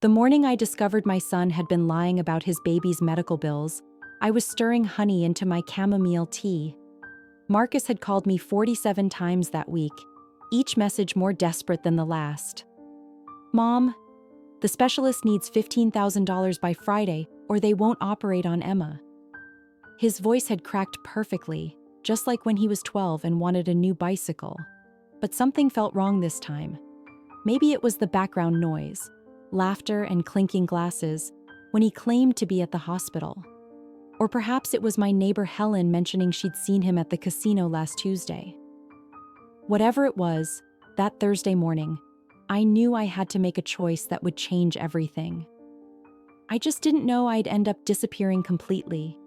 The morning I discovered my son had been lying about his baby's medical bills, I was stirring honey into my chamomile tea. Marcus had called me 47 times that week, each message more desperate than the last. "Mom, the specialist needs $15,000 by Friday, or they won't operate on Emma." His voice had cracked perfectly, just like when he was 12 and wanted a new bicycle. But something felt wrong this time. Maybe it was the background noise, laughter and clinking glasses, when he claimed to be at the hospital. Or perhaps it was my neighbor Helen mentioning she'd seen him at the casino last Tuesday. Whatever it was, that Thursday morning, I knew I had to make a choice that would change everything. I just didn't know I'd end up disappearing completely.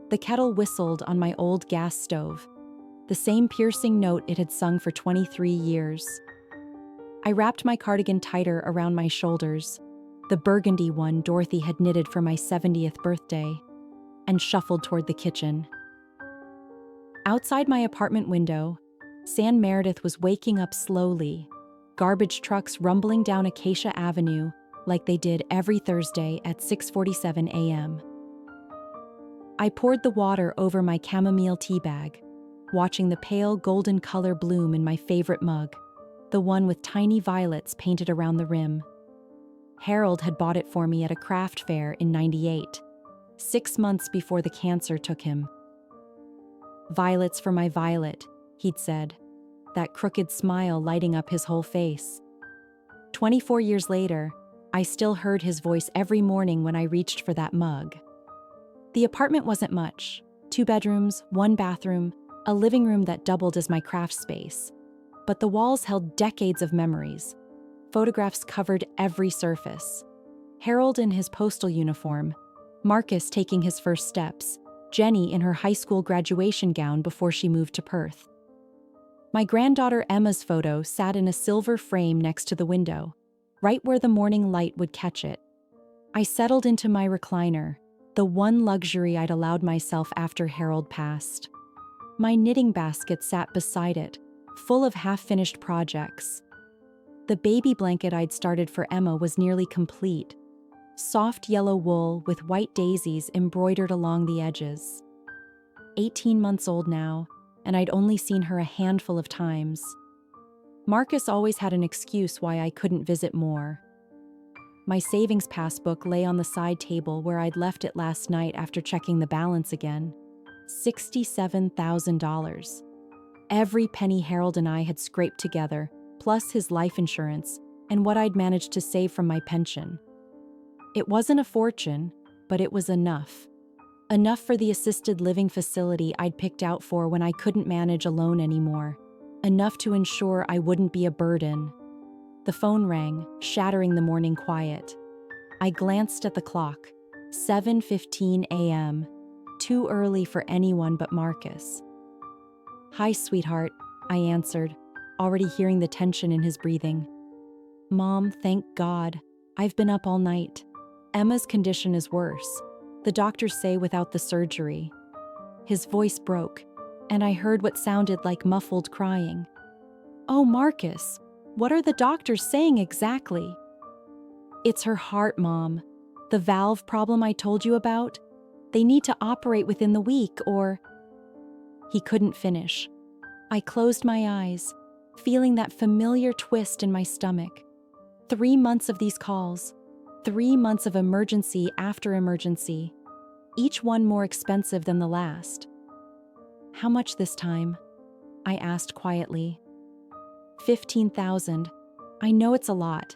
The kettle whistled on my old gas stove, the same piercing note it had sung for 23 years. I wrapped my cardigan tighter around my shoulders, the burgundy one Dorothy had knitted for my 70th birthday, and shuffled toward the kitchen. Outside my apartment window, San Meredith was waking up slowly, garbage trucks rumbling down Acacia Avenue like they did every Thursday at 6:47 a.m. I poured the water over my chamomile tea bag, watching the pale golden color bloom in my favorite mug, the one with tiny violets painted around the rim. Harold had bought it for me at a craft fair in '98, 6 months before the cancer took him. "Violets for my Violet," he'd said, that crooked smile lighting up his whole face. 24 years later, I still heard his voice every morning when I reached for that mug. The apartment wasn't much: 2 bedrooms, 1 bathroom, a living room that doubled as my craft space. But the walls held decades of memories. Photographs covered every surface. Harold in his postal uniform, Marcus taking his first steps, Jenny in her high school graduation gown before she moved to Perth. My granddaughter Emma's photo sat in a silver frame next to the window, right where the morning light would catch it. I settled into my recliner, the one luxury I'd allowed myself after Harold passed. My knitting basket sat beside it, full of half-finished projects. The baby blanket I'd started for Emma was nearly complete, soft yellow wool with white daisies embroidered along the edges. 18 months old now, and I'd only seen her a handful of times. Marcus always had an excuse why I couldn't visit more. My savings passbook lay on the side table where I'd left it last night after checking the balance again. $67,000. Every penny Harold and I had scraped together, plus his life insurance, and what I'd managed to save from my pension. It wasn't a fortune, but it was enough. Enough for the assisted living facility I'd picked out for when I couldn't manage alone anymore. Enough to ensure I wouldn't be a burden. The phone rang, shattering the morning quiet. I glanced at the clock. 7:15 a.m. Too early for anyone but Marcus. "Hi, sweetheart," I answered, already hearing the tension in his breathing. "Mom, thank God. I've been up all night. Emma's condition is worse. The doctors say without the surgery." His voice broke, and I heard what sounded like muffled crying. "Oh, Marcus, what are the doctors saying exactly?" "It's her heart, Mom. The valve problem I told you about. They need to operate within the week or—" He couldn't finish. I closed my eyes, feeling that familiar twist in my stomach. 3 months of these calls. 3 months of emergency after emergency. Each one more expensive than the last. "How much this time?" I asked quietly. 15,000. I know it's a lot.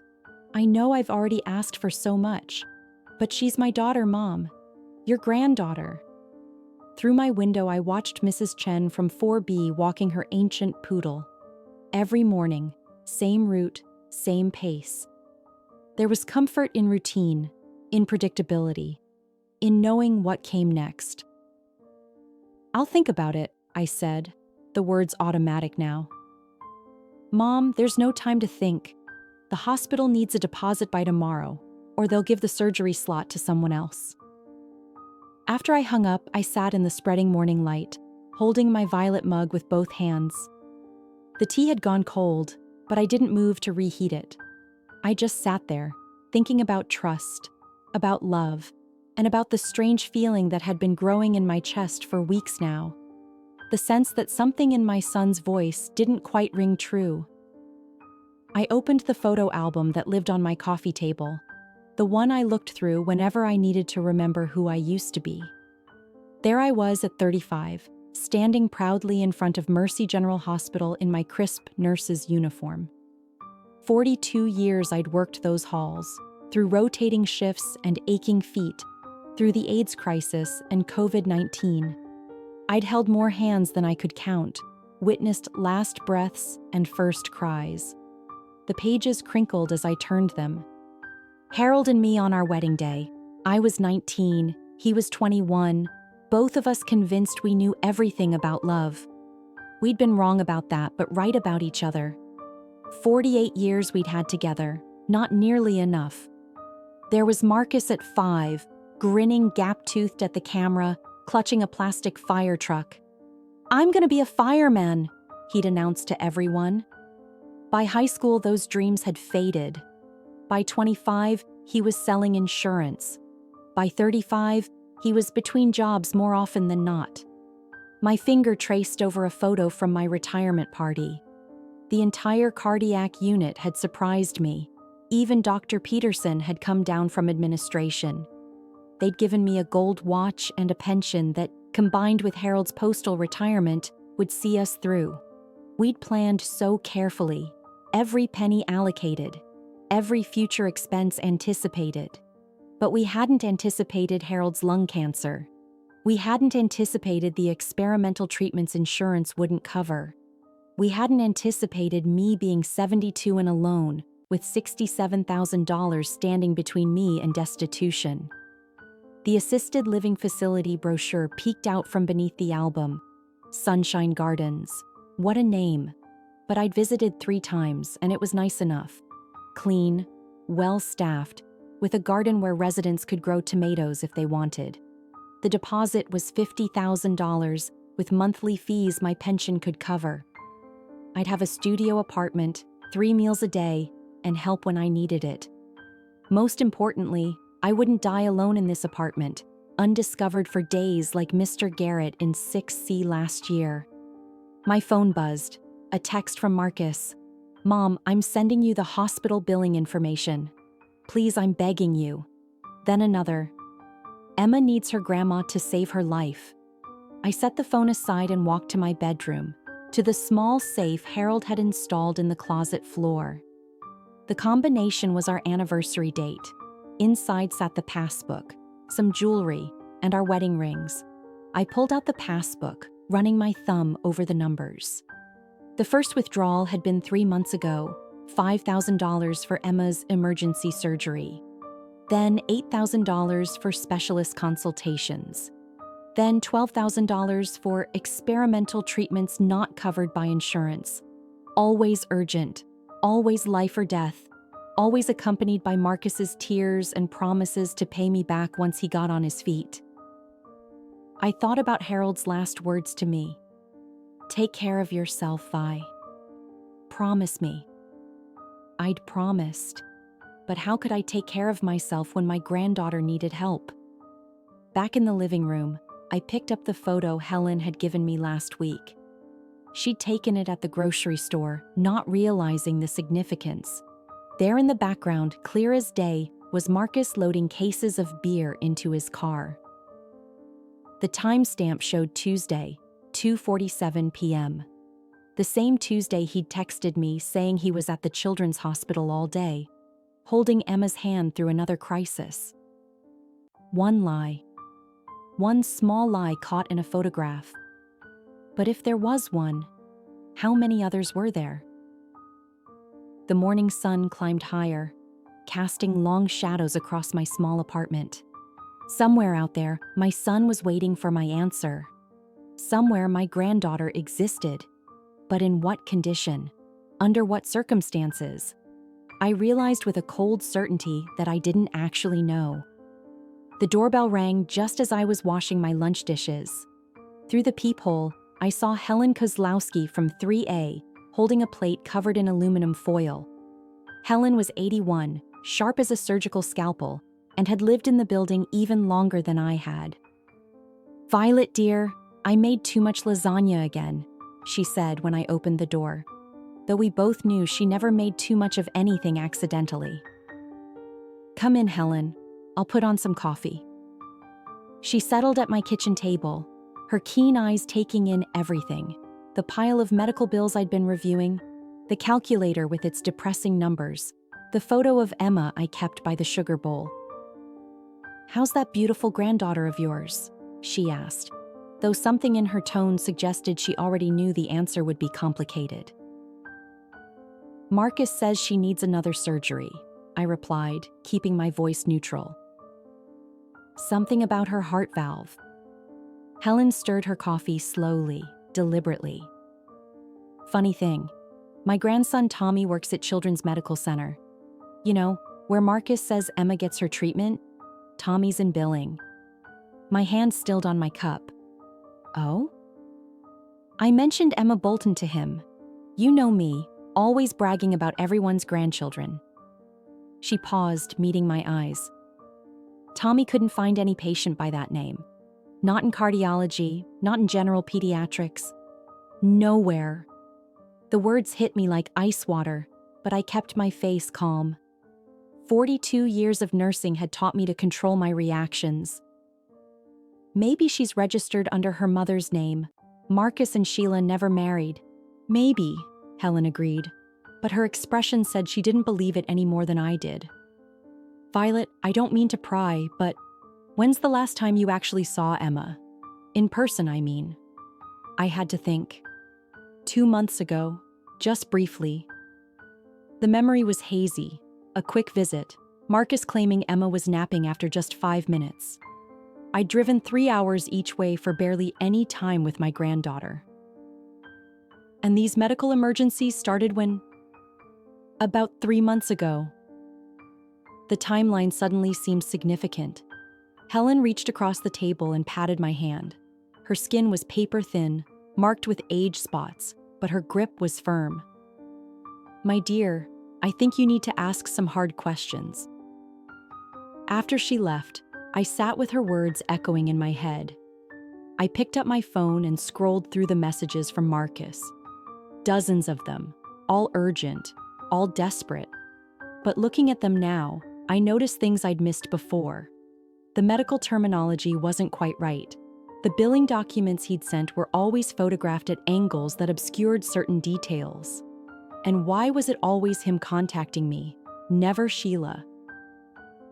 I know I've already asked for so much. But she's my daughter, Mom. Your granddaughter." Through my window, I watched Mrs. Chen from 4B walking her ancient poodle. Every morning, same route, same pace. There was comfort in routine, in predictability, in knowing what came next. "I'll think about it," I said, the words automatic now. "Mom, there's no time to think. The hospital needs a deposit by tomorrow, or they'll give the surgery slot to someone else." After I hung up, I sat in the spreading morning light, holding my violet mug with both hands. The tea had gone cold, but I didn't move to reheat it. I just sat there, thinking about trust, about love, and about the strange feeling that had been growing in my chest for weeks now. The sense that something in my son's voice didn't quite ring true. I opened the photo album that lived on my coffee table, the one I looked through whenever I needed to remember who I used to be. There I was at 35, standing proudly in front of Mercy General Hospital in my crisp nurse's uniform. 42 years I'd worked those halls, through rotating shifts and aching feet, through the AIDS crisis and COVID-19. I'd held more hands than I could count, witnessed last breaths and first cries. The pages crinkled as I turned them. Harold and me on our wedding day. I was 19, he was 21, both of us convinced we knew everything about love. We'd been wrong about that, but right about each other. 48 years we'd had together, not nearly enough. There was Marcus at 5, grinning gap-toothed at the camera, clutching a plastic fire truck. "I'm gonna be a fireman," he'd announced to everyone. By high school, those dreams had faded. By 25, he was selling insurance. By 35, he was between jobs more often than not. My finger traced over a photo from my retirement party. The entire cardiac unit had surprised me. Even Dr. Peterson had come down from administration. They'd given me a gold watch and a pension that, combined with Harold's postal retirement, would see us through. We'd planned so carefully, every penny allocated, every future expense anticipated. But we hadn't anticipated Harold's lung cancer. We hadn't anticipated the experimental treatments insurance wouldn't cover. We hadn't anticipated me being 72 and alone, with $67,000 standing between me and destitution. The assisted living facility brochure peeked out from beneath the album. Sunshine Gardens. What a name. But I'd visited 3 times, and it was nice enough. Clean, well-staffed, with a garden where residents could grow tomatoes if they wanted. The deposit was $50,000, with monthly fees my pension could cover. I'd have a studio apartment, 3 meals a day, and help when I needed it. Most importantly, I wouldn't die alone in this apartment, undiscovered for days like Mr. Garrett in 6C last year. My phone buzzed, a text from Marcus. "Mom, I'm sending you the hospital billing information. Please, I'm begging you." Then another. "Emma needs her grandma to save her life." I set the phone aside and walked to my bedroom, to the small safe Harold had installed in the closet floor. The combination was our anniversary date. Inside sat the passbook, some jewelry, and our wedding rings. I pulled out the passbook, running my thumb over the numbers. The first withdrawal had been 3 months ago, $5,000 for Emma's emergency surgery. Then $8,000 for specialist consultations. Then $12,000 for experimental treatments not covered by insurance. Always urgent, always life or death, always accompanied by Marcus's tears and promises to pay me back once he got on his feet. I thought about Harold's last words to me. "Take care of yourself, Vi. Promise me." I'd promised. But how could I take care of myself when my granddaughter needed help? Back in the living room, I picked up the photo Helen had given me last week. She'd taken it at the grocery store, not realizing the significance. There in the background, clear as day, was Marcus loading cases of beer into his car. The timestamp showed Tuesday, 2:47 p.m. The same Tuesday he'd texted me saying he was at the children's hospital all day, holding Emma's hand through another crisis. One lie. One small lie caught in a photograph. But if there was one, how many others were there? The morning sun climbed higher, casting long shadows across my small apartment. Somewhere out there, my son was waiting for my answer. Somewhere my granddaughter existed. But in what condition? Under what circumstances? I realized with a cold certainty that I didn't actually know. The doorbell rang just as I was washing my lunch dishes. Through the peephole, I saw Helen Kozlowski from 3A, holding a plate covered in aluminum foil. Helen was 81, sharp as a surgical scalpel, and had lived in the building even longer than I had. "Violet, dear, I made too much lasagna again," she said when I opened the door, though we both knew she never made too much of anything accidentally. "Come in, Helen. I'll put on some coffee." She settled at my kitchen table, her keen eyes taking in everything: the pile of medical bills I'd been reviewing, the calculator with its depressing numbers, the photo of Emma I kept by the sugar bowl. "How's that beautiful granddaughter of yours?" she asked, though something in her tone suggested she already knew the answer would be complicated. "Marcus says she needs another surgery," I replied, keeping my voice neutral. "Something about her heart valve." Helen stirred her coffee slowly, deliberately. "Funny thing, my grandson Tommy works at Children's Medical Center. You know, where Marcus says Emma gets her treatment? Tommy's in billing." My hand stilled on my cup. "Oh?" "I mentioned Emma Bolton to him. You know me, always bragging about everyone's grandchildren." She paused, meeting my eyes. "Tommy couldn't find any patient by that name. Not in cardiology, not in general pediatrics. Nowhere." The words hit me like ice water, but I kept my face calm. 42 years of nursing had taught me to control my reactions. "Maybe she's registered under her mother's name. Marcus and Sheila never married." "Maybe," Helen agreed, but her expression said she didn't believe it any more than I did. "Violet, I don't mean to pry, but when's the last time you actually saw Emma? In person, I mean." I had to think. 2 months ago, just briefly. The memory was hazy. A quick visit, Marcus claiming Emma was napping after just 5 minutes. I'd driven 3 hours each way for barely any time with my granddaughter. And these medical emergencies started when? About 3 months ago. The timeline suddenly seemed significant. Helen reached across the table and patted my hand. Her skin was paper thin, marked with age spots, but her grip was firm. "My dear, I think you need to ask some hard questions." After she left, I sat with her words echoing in my head. I picked up my phone and scrolled through the messages from Marcus. Dozens of them, all urgent, all desperate. But looking at them now, I noticed things I'd missed before. The medical terminology wasn't quite right. The billing documents he'd sent were always photographed at angles that obscured certain details. And why was it always him contacting me, never Sheila?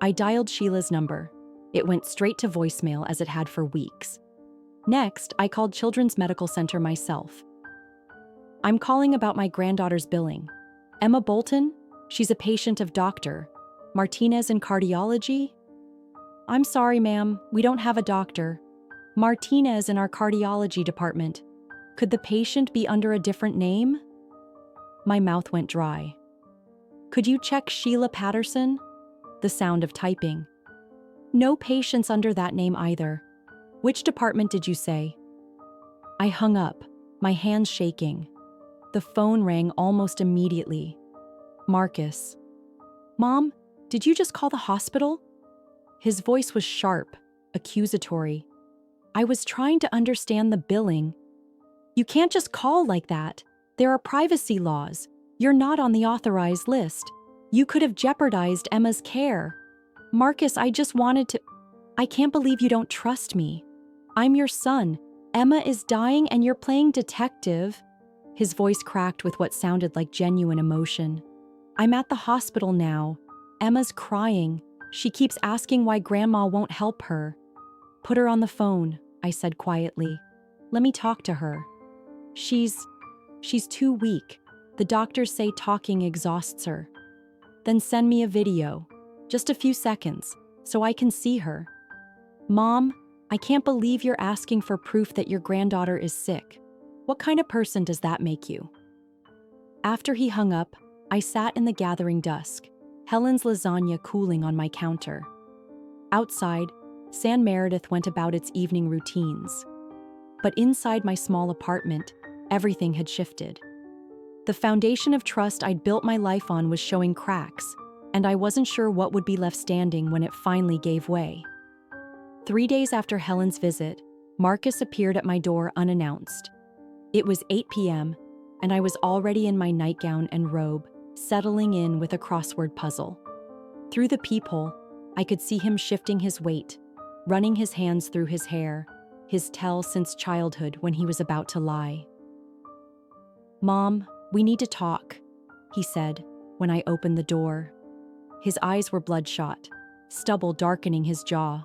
I dialed Sheila's number. It went straight to voicemail as it had for weeks. Next, I called Children's Medical Center myself. "I'm calling about my granddaughter's billing. Emma Bolton? She's a patient of Dr. Martinez in cardiology?" "I'm sorry, ma'am, we don't have a doctor. Martinez in our cardiology department. Could the patient be under a different name?" My mouth went dry. "Could you check Sheila Patterson?" The sound of typing. "No patients under that name either. Which department did you say?" I hung up, my hands shaking. The phone rang almost immediately. Marcus. "Mom, did you just call the hospital?" His voice was sharp, accusatory. I was trying to understand the billing. "You can't just call like that. There are privacy laws. You're not on the authorized list. You could have jeopardized Emma's care." "Marcus, I just wanted to—" "I can't believe you don't trust me. I'm your son. Emma is dying and you're playing detective." His voice cracked with what sounded like genuine emotion. "I'm at the hospital now. Emma's crying. She keeps asking why Grandma won't help her." "Put her on the phone," I said quietly. "Let me talk to her. She's too weak. The doctors say talking exhausts her." "Then send me a video. Just a few seconds, so I can see her." "Mom, I can't believe you're asking for proof that your granddaughter is sick. What kind of person does that make you?" After he hung up, I sat in the gathering dusk, Helen's lasagna cooling on my counter. Outside, San Meredith went about its evening routines. But inside my small apartment, everything had shifted. The foundation of trust I'd built my life on was showing cracks. and I wasn't sure what would be left standing when it finally gave way. 3 days after Helen's visit, Marcus appeared at my door unannounced. It was 8 p.m., and I was already in my nightgown and robe, settling in with a crossword puzzle. Through the peephole, I could see him shifting his weight, running his hands through his hair, his tell since childhood when he was about to lie. "Mom, we need to talk," he said when I opened the door. His eyes were bloodshot, stubble darkening his jaw.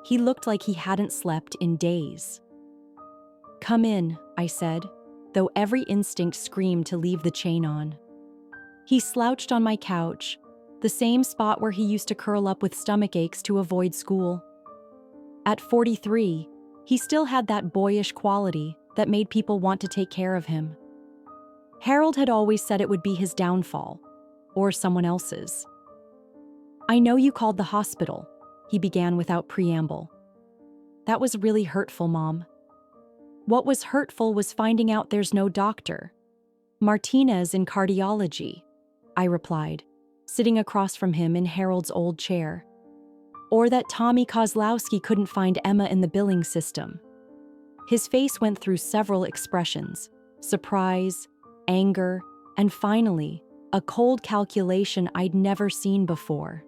He looked like he hadn't slept in days. "Come in," I said, though every instinct screamed to leave the chain on. He slouched on my couch, the same spot where he used to curl up with stomach aches to avoid school. At 43, he still had that boyish quality that made people want to take care of him. Harold had always said it would be his downfall, or someone else's. "I know you called the hospital," he began without preamble. "That was really hurtful, Mom." "What was hurtful was finding out there's no doctor. Martinez in cardiology," I replied, sitting across from him in Harold's old chair. "Or that Tommy Kozlowski couldn't find Emma in the billing system." His face went through several expressions: surprise, anger, and finally, a cold calculation I'd never seen before.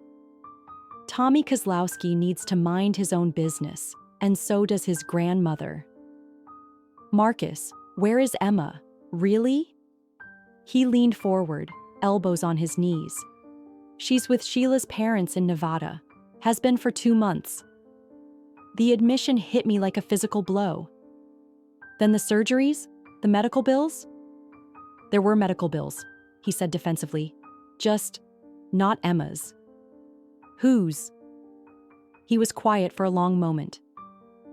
"Tommy Kozlowski needs to mind his own business, and so does his grandmother." "Marcus, where is Emma? Really?" He leaned forward, elbows on his knees. "She's with Sheila's parents in Nevada. Has been for 2 months." The admission hit me like a physical blow. "Then the surgeries? The medical bills?" "There were medical bills," he said defensively. "Just not Emma's." "Whose?" He was quiet for a long moment.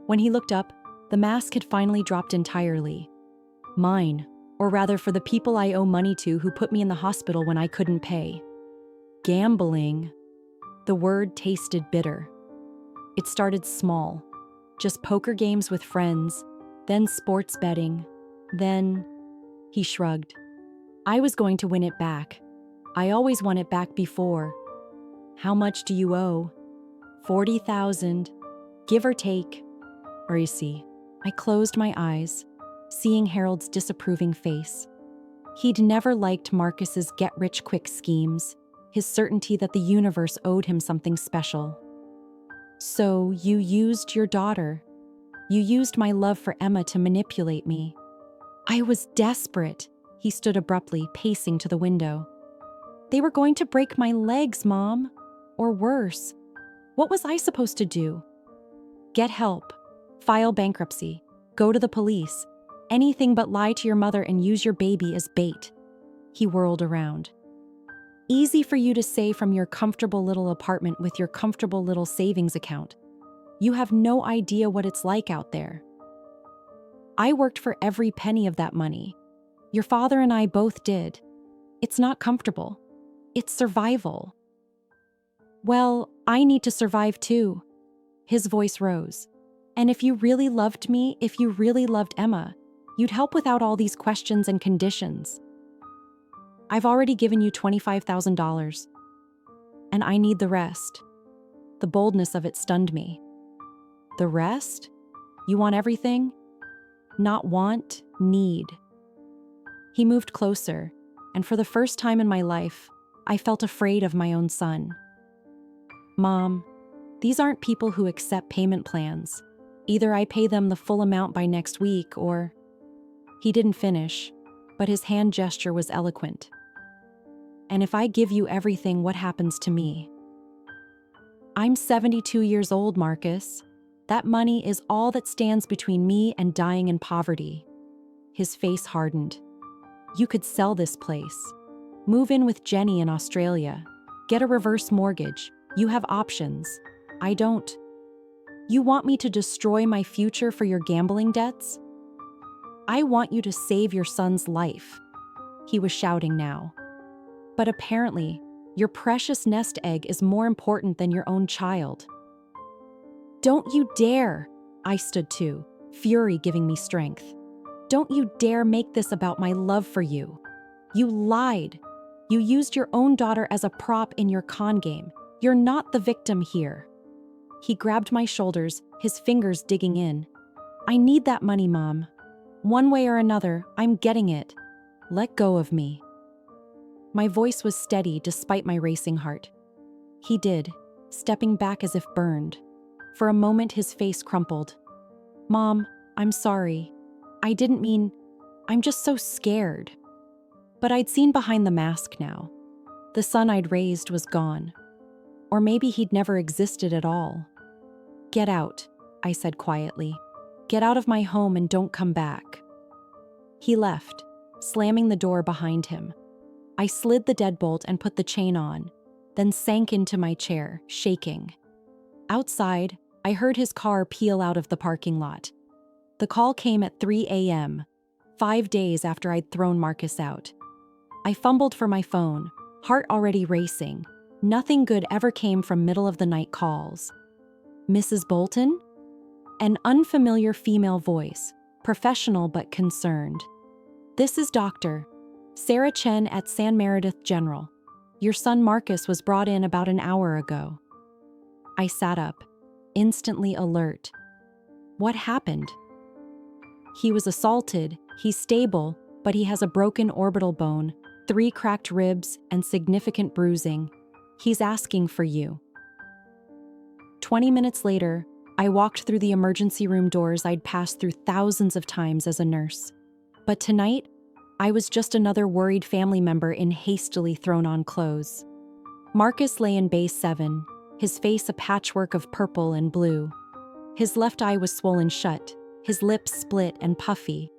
When he looked up, the mask had finally dropped entirely. "Mine, or rather for the people I owe money to who put me in the hospital when I couldn't pay." "Gambling." The word tasted bitter. It started small, just poker games with friends, then sports betting, then... He shrugged. "I was going to win it back. I always won it back before." "How much do you owe?" 40,000, give or take. Or you see, I closed my eyes, seeing Harold's disapproving face. He'd never liked Marcus's get-rich-quick schemes, his certainty that the universe owed him something special. "So you used your daughter. You used my love for Emma to manipulate me." "I was desperate." He stood abruptly, pacing to the window. "They were going to break my legs, Mom. Or worse. What was I supposed to do? Get help. File bankruptcy. Go to the police. Anything but lie to your mother and use your baby as bait." He whirled around. "Easy for you to say from your comfortable little apartment with your comfortable little savings account. You have no idea what it's like out there. I worked for every penny of that money. Your father and I both did. It's not comfortable. It's survival." "Well, I need to survive too." His voice rose. "And if you really loved me, if you really loved Emma, you'd help without all these questions and conditions. I've already given you $25,000. And I need the rest." The boldness of it stunned me. "The rest? You want everything?" "Not want, need." He moved closer, and for the first time in my life, I felt afraid of my own son. "Mom, these aren't people who accept payment plans. Either I pay them the full amount by next week or..." He didn't finish, but his hand gesture was eloquent. "And if I give you everything, what happens to me?" "I'm 72 years old, Marcus. That money is all that stands between me and dying in poverty." His face hardened. "You could sell this place. Move in with Jenny in Australia. Get a reverse mortgage. You have options. I don't. You want me to destroy my future for your gambling debts? I want you to save your son's life." He was shouting now. "But apparently, your precious nest egg is more important than your own child." "Don't you dare!" I stood too, fury giving me strength. "Don't you dare make this about my love for you. You lied. You used your own daughter as a prop in your con game. You're not the victim here." He grabbed my shoulders, his fingers digging in. "I need that money, Mom. One way or another, I'm getting it. Let go of me." My voice was steady despite my racing heart. He did, stepping back as if burned. For a moment, his face crumpled. "Mom, I'm sorry. I didn't mean. I'm just so scared." But I'd seen behind the mask now. The son I'd raised was gone. Or maybe he'd never existed at all. "Get out," I said quietly. "Get out of my home and don't come back." He left, slamming the door behind him. I slid the deadbolt and put the chain on, then sank into my chair, shaking. Outside, I heard his car peel out of the parking lot. The call came at 3 a.m., 5 days after I'd thrown Marcus out. I fumbled for my phone, heart already racing. Nothing good ever came from middle-of-the-night calls. "Mrs. Bolton?" An unfamiliar female voice, professional but concerned. "This is Dr. Sarah Chen at San Meredith General. Your son Marcus was brought in about an hour ago." I sat up, instantly alert. What happened? "He was assaulted, he's stable, but he has a broken orbital bone, 3 cracked ribs, and significant bruising. He's asking for you." 20 minutes later, I walked through the emergency room doors I'd passed through thousands of times as a nurse. But tonight, I was just another worried family member in hastily thrown-on clothes. Marcus lay in Bay 7, his face a patchwork of purple and blue. His left eye was swollen shut, his lips split and puffy.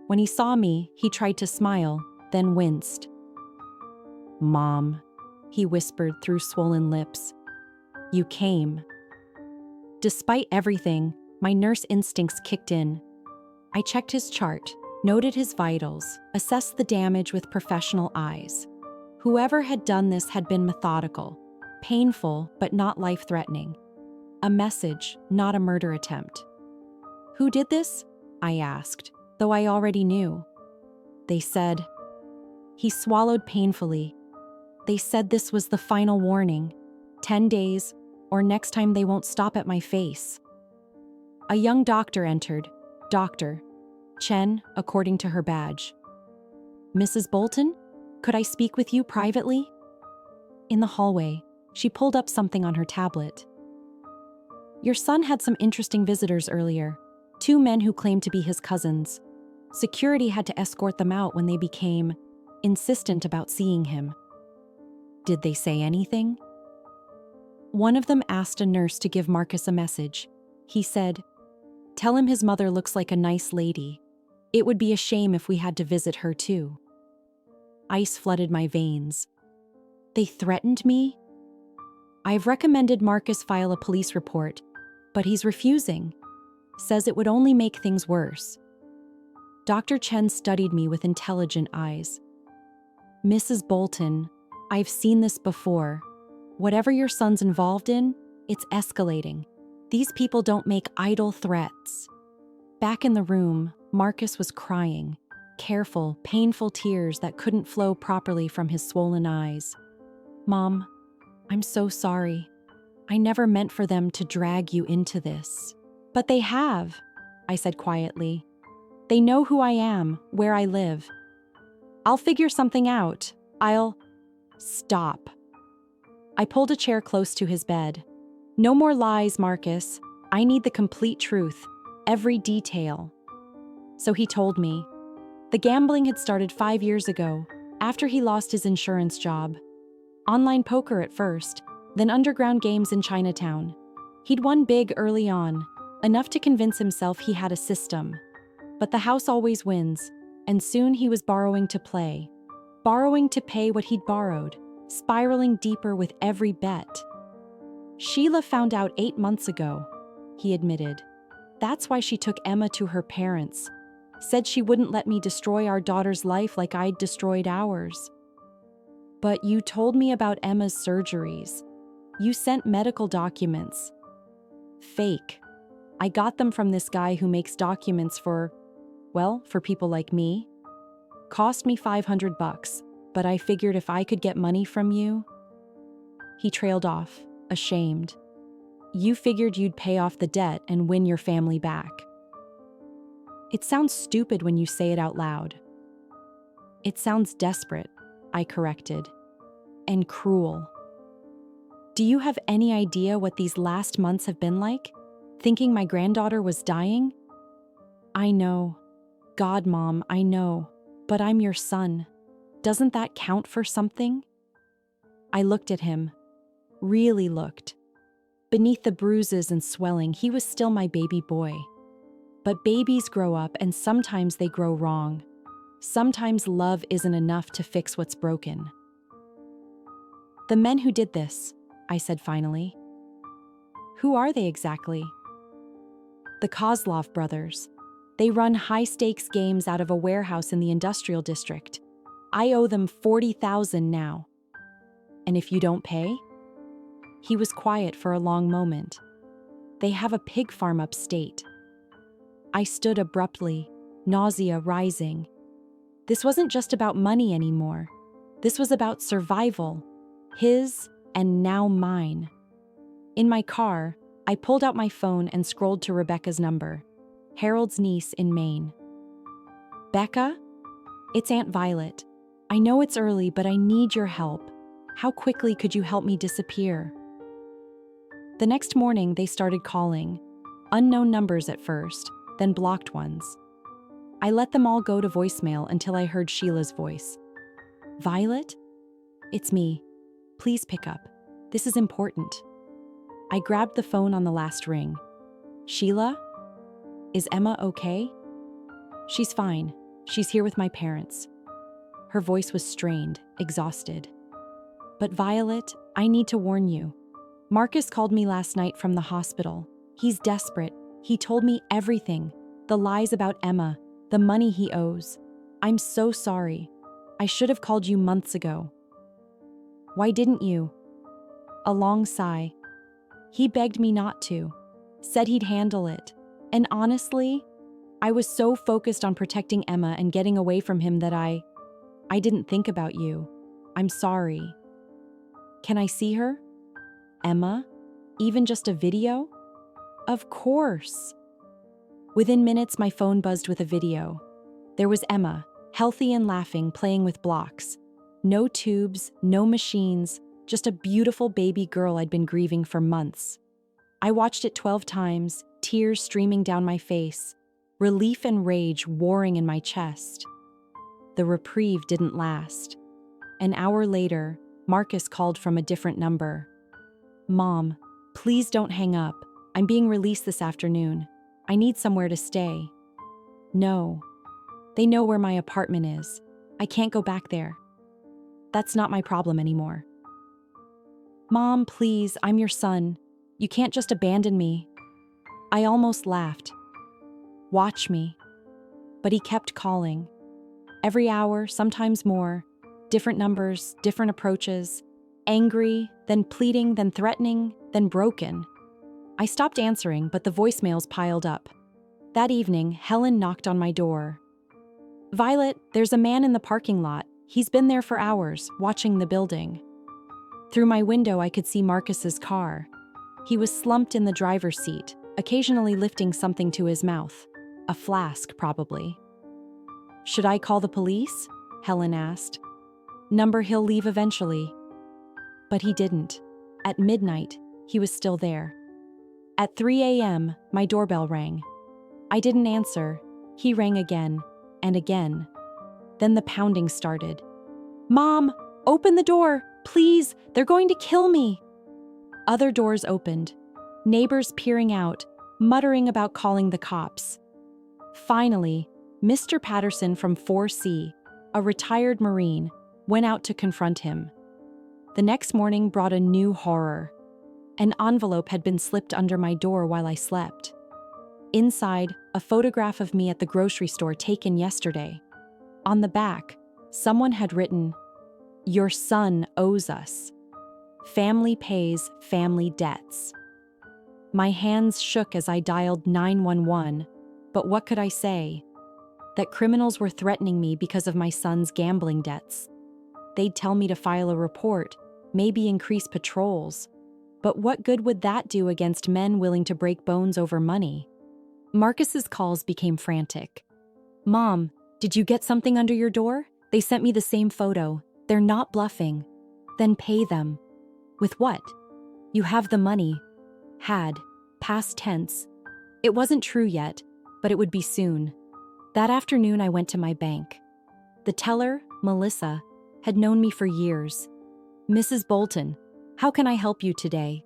When he saw me, he tried to smile, then winced. "Mom," he whispered through swollen lips. "You came." Despite everything, my nurse instincts kicked in. I checked his chart, noted his vitals, assessed the damage with professional eyes. Whoever had done this had been methodical, painful but not life-threatening. A message, not a murder attempt. "Who did this?" I asked, though I already knew. They said. He swallowed painfully. "They said this was the final warning. 10 days, or next time they won't stop at my face." A young doctor entered. Dr. Chen, according to her badge. "Mrs. Bolton, could I speak with you privately?" In the hallway, she pulled up something on her tablet. "Your son had some interesting visitors earlier. 2 men who claimed to be his cousins. Security had to escort them out when they became insistent about seeing him." "Did they say anything?" "One of them asked a nurse to give Marcus a message. He said, 'Tell him his mother looks like a nice lady. It would be a shame if we had to visit her too.'" Ice flooded my veins. They threatened me? I've recommended Marcus file a police report, but he's refusing. Says it would only make things worse. Dr. Chen studied me with intelligent eyes. "Mrs. Bolton, I've seen this before. Whatever your son's involved in, it's escalating. These people don't make idle threats." Back in the room, Marcus was crying, careful, painful tears that couldn't flow properly from his swollen eyes. "Mom, I'm so sorry. I never meant for them to drag you into this." "But they have," I said quietly. "They know who I am, where I live. I'll figure something out. I'll—" "Stop." I pulled a chair close to his bed. "No more lies, Marcus. I need the complete truth, every detail." So he told me. The gambling had started 5 years ago, after he lost his insurance job. Online poker at first, then underground games in Chinatown. He'd won big early on, enough to convince himself he had a system. But the house always wins, and soon he was borrowing to play. Borrowing to pay what he'd borrowed, spiraling deeper with every bet. "Sheila found out 8 months ago," he admitted. "That's why she took Emma to her parents. Said she wouldn't let me destroy our daughter's life like I'd destroyed ours." "But you told me about Emma's surgeries. You sent medical documents." "Fake. I got them from this guy who makes documents for people like me. Cost me $500. but I figured if I could get money from you." He trailed off, ashamed. "You figured you'd pay off the debt and win your family back." "It sounds stupid when you say it out loud." "It sounds desperate," I corrected. "And cruel." "Do you have any idea what these last months have been like? Thinking my granddaughter was dying?" "I know. God, Mom, I know. But I'm your son. Doesn't that count for something?" I looked at him. Really looked. Beneath the bruises and swelling, he was still my baby boy. But babies grow up and sometimes they grow wrong. Sometimes love isn't enough to fix what's broken. "The men who did this," I said finally. "Who are they exactly?" "The Kozlov brothers. They run high-stakes games out of a warehouse in the industrial district. I owe them $40,000 now." "And if you don't pay?" He was quiet for a long moment. "They have a pig farm upstate." I stood abruptly, nausea rising. This wasn't just about money anymore. This was about survival, his and now mine. In my car, I pulled out my phone and scrolled to Rebecca's number, Harold's niece in Maine. "Becca? It's Aunt Violet. I know it's early, but I need your help. How quickly could you help me disappear?" The next morning, they started calling. Unknown numbers at first, then blocked ones. I let them all go to voicemail until I heard Sheila's voice. "Violet? It's me. Please pick up. This is important." I grabbed the phone on the last ring. "Sheila? Is Emma okay?" "She's fine. She's here with my parents." Her voice was strained, exhausted. "But Violet, I need to warn you. Marcus called me last night from the hospital. He's desperate. He told me everything. The lies about Emma, the money he owes. I'm so sorry. I should have called you months ago." "Why didn't you?" A long sigh. "He begged me not to. Said he'd handle it. And honestly, I was so focused on protecting Emma and getting away from him that I didn't think about you. I'm sorry." "Can I see her? Emma? Even just a video?" "Of course." Within minutes, my phone buzzed with a video. There was Emma, healthy and laughing, playing with blocks. No tubes, no machines, just a beautiful baby girl I'd been grieving for months. I watched it 12 times, tears streaming down my face, relief and rage warring in my chest. The reprieve didn't last. An hour later, Marcus called from a different number. "Mom, please don't hang up. I'm being released this afternoon. I need somewhere to stay." "No. They know where my apartment is. I can't go back there. That's not my problem anymore." "Mom, please, I'm your son. You can't just abandon me." I almost laughed. "Watch me." But he kept calling. Every hour, sometimes more. Different numbers, different approaches. Angry, then pleading, then threatening, then broken. I stopped answering, but the voicemails piled up. That evening, Helen knocked on my door. "Violet, there's a man in the parking lot. He's been there for hours, watching the building." Through my window, I could see Marcus's car. He was slumped in the driver's seat, occasionally lifting something to his mouth. A flask, probably. "Should I call the police?" Helen asked. "Number he'll leave eventually." But he didn't. At midnight, he was still there. At 3 a.m., my doorbell rang. I didn't answer. He rang again, and again. Then the pounding started. "Mom, open the door! Please, they're going to kill me!" Other doors opened. Neighbors peering out, muttering about calling the cops. Finally, Mr. Patterson from 4C, a retired Marine, went out to confront him. The next morning brought a new horror. An envelope had been slipped under my door while I slept. Inside, a photograph of me at the grocery store taken yesterday. On the back, someone had written, "Your son owes us. Family pays family debts." My hands shook as I dialed 911, but what could I say? That criminals were threatening me because of my son's gambling debts. They'd tell me to file a report, maybe increase patrols. But what good would that do against men willing to break bones over money? Marcus's calls became frantic. "Mom, did you get something under your door? They sent me the same photo. They're not bluffing." "Then pay them." "With what?" "You have the money." Had. Past tense. It wasn't true yet, but it would be soon. That afternoon I went to my bank. The teller, Melissa, had known me for years. "Mrs. Bolton, how can I help you today?"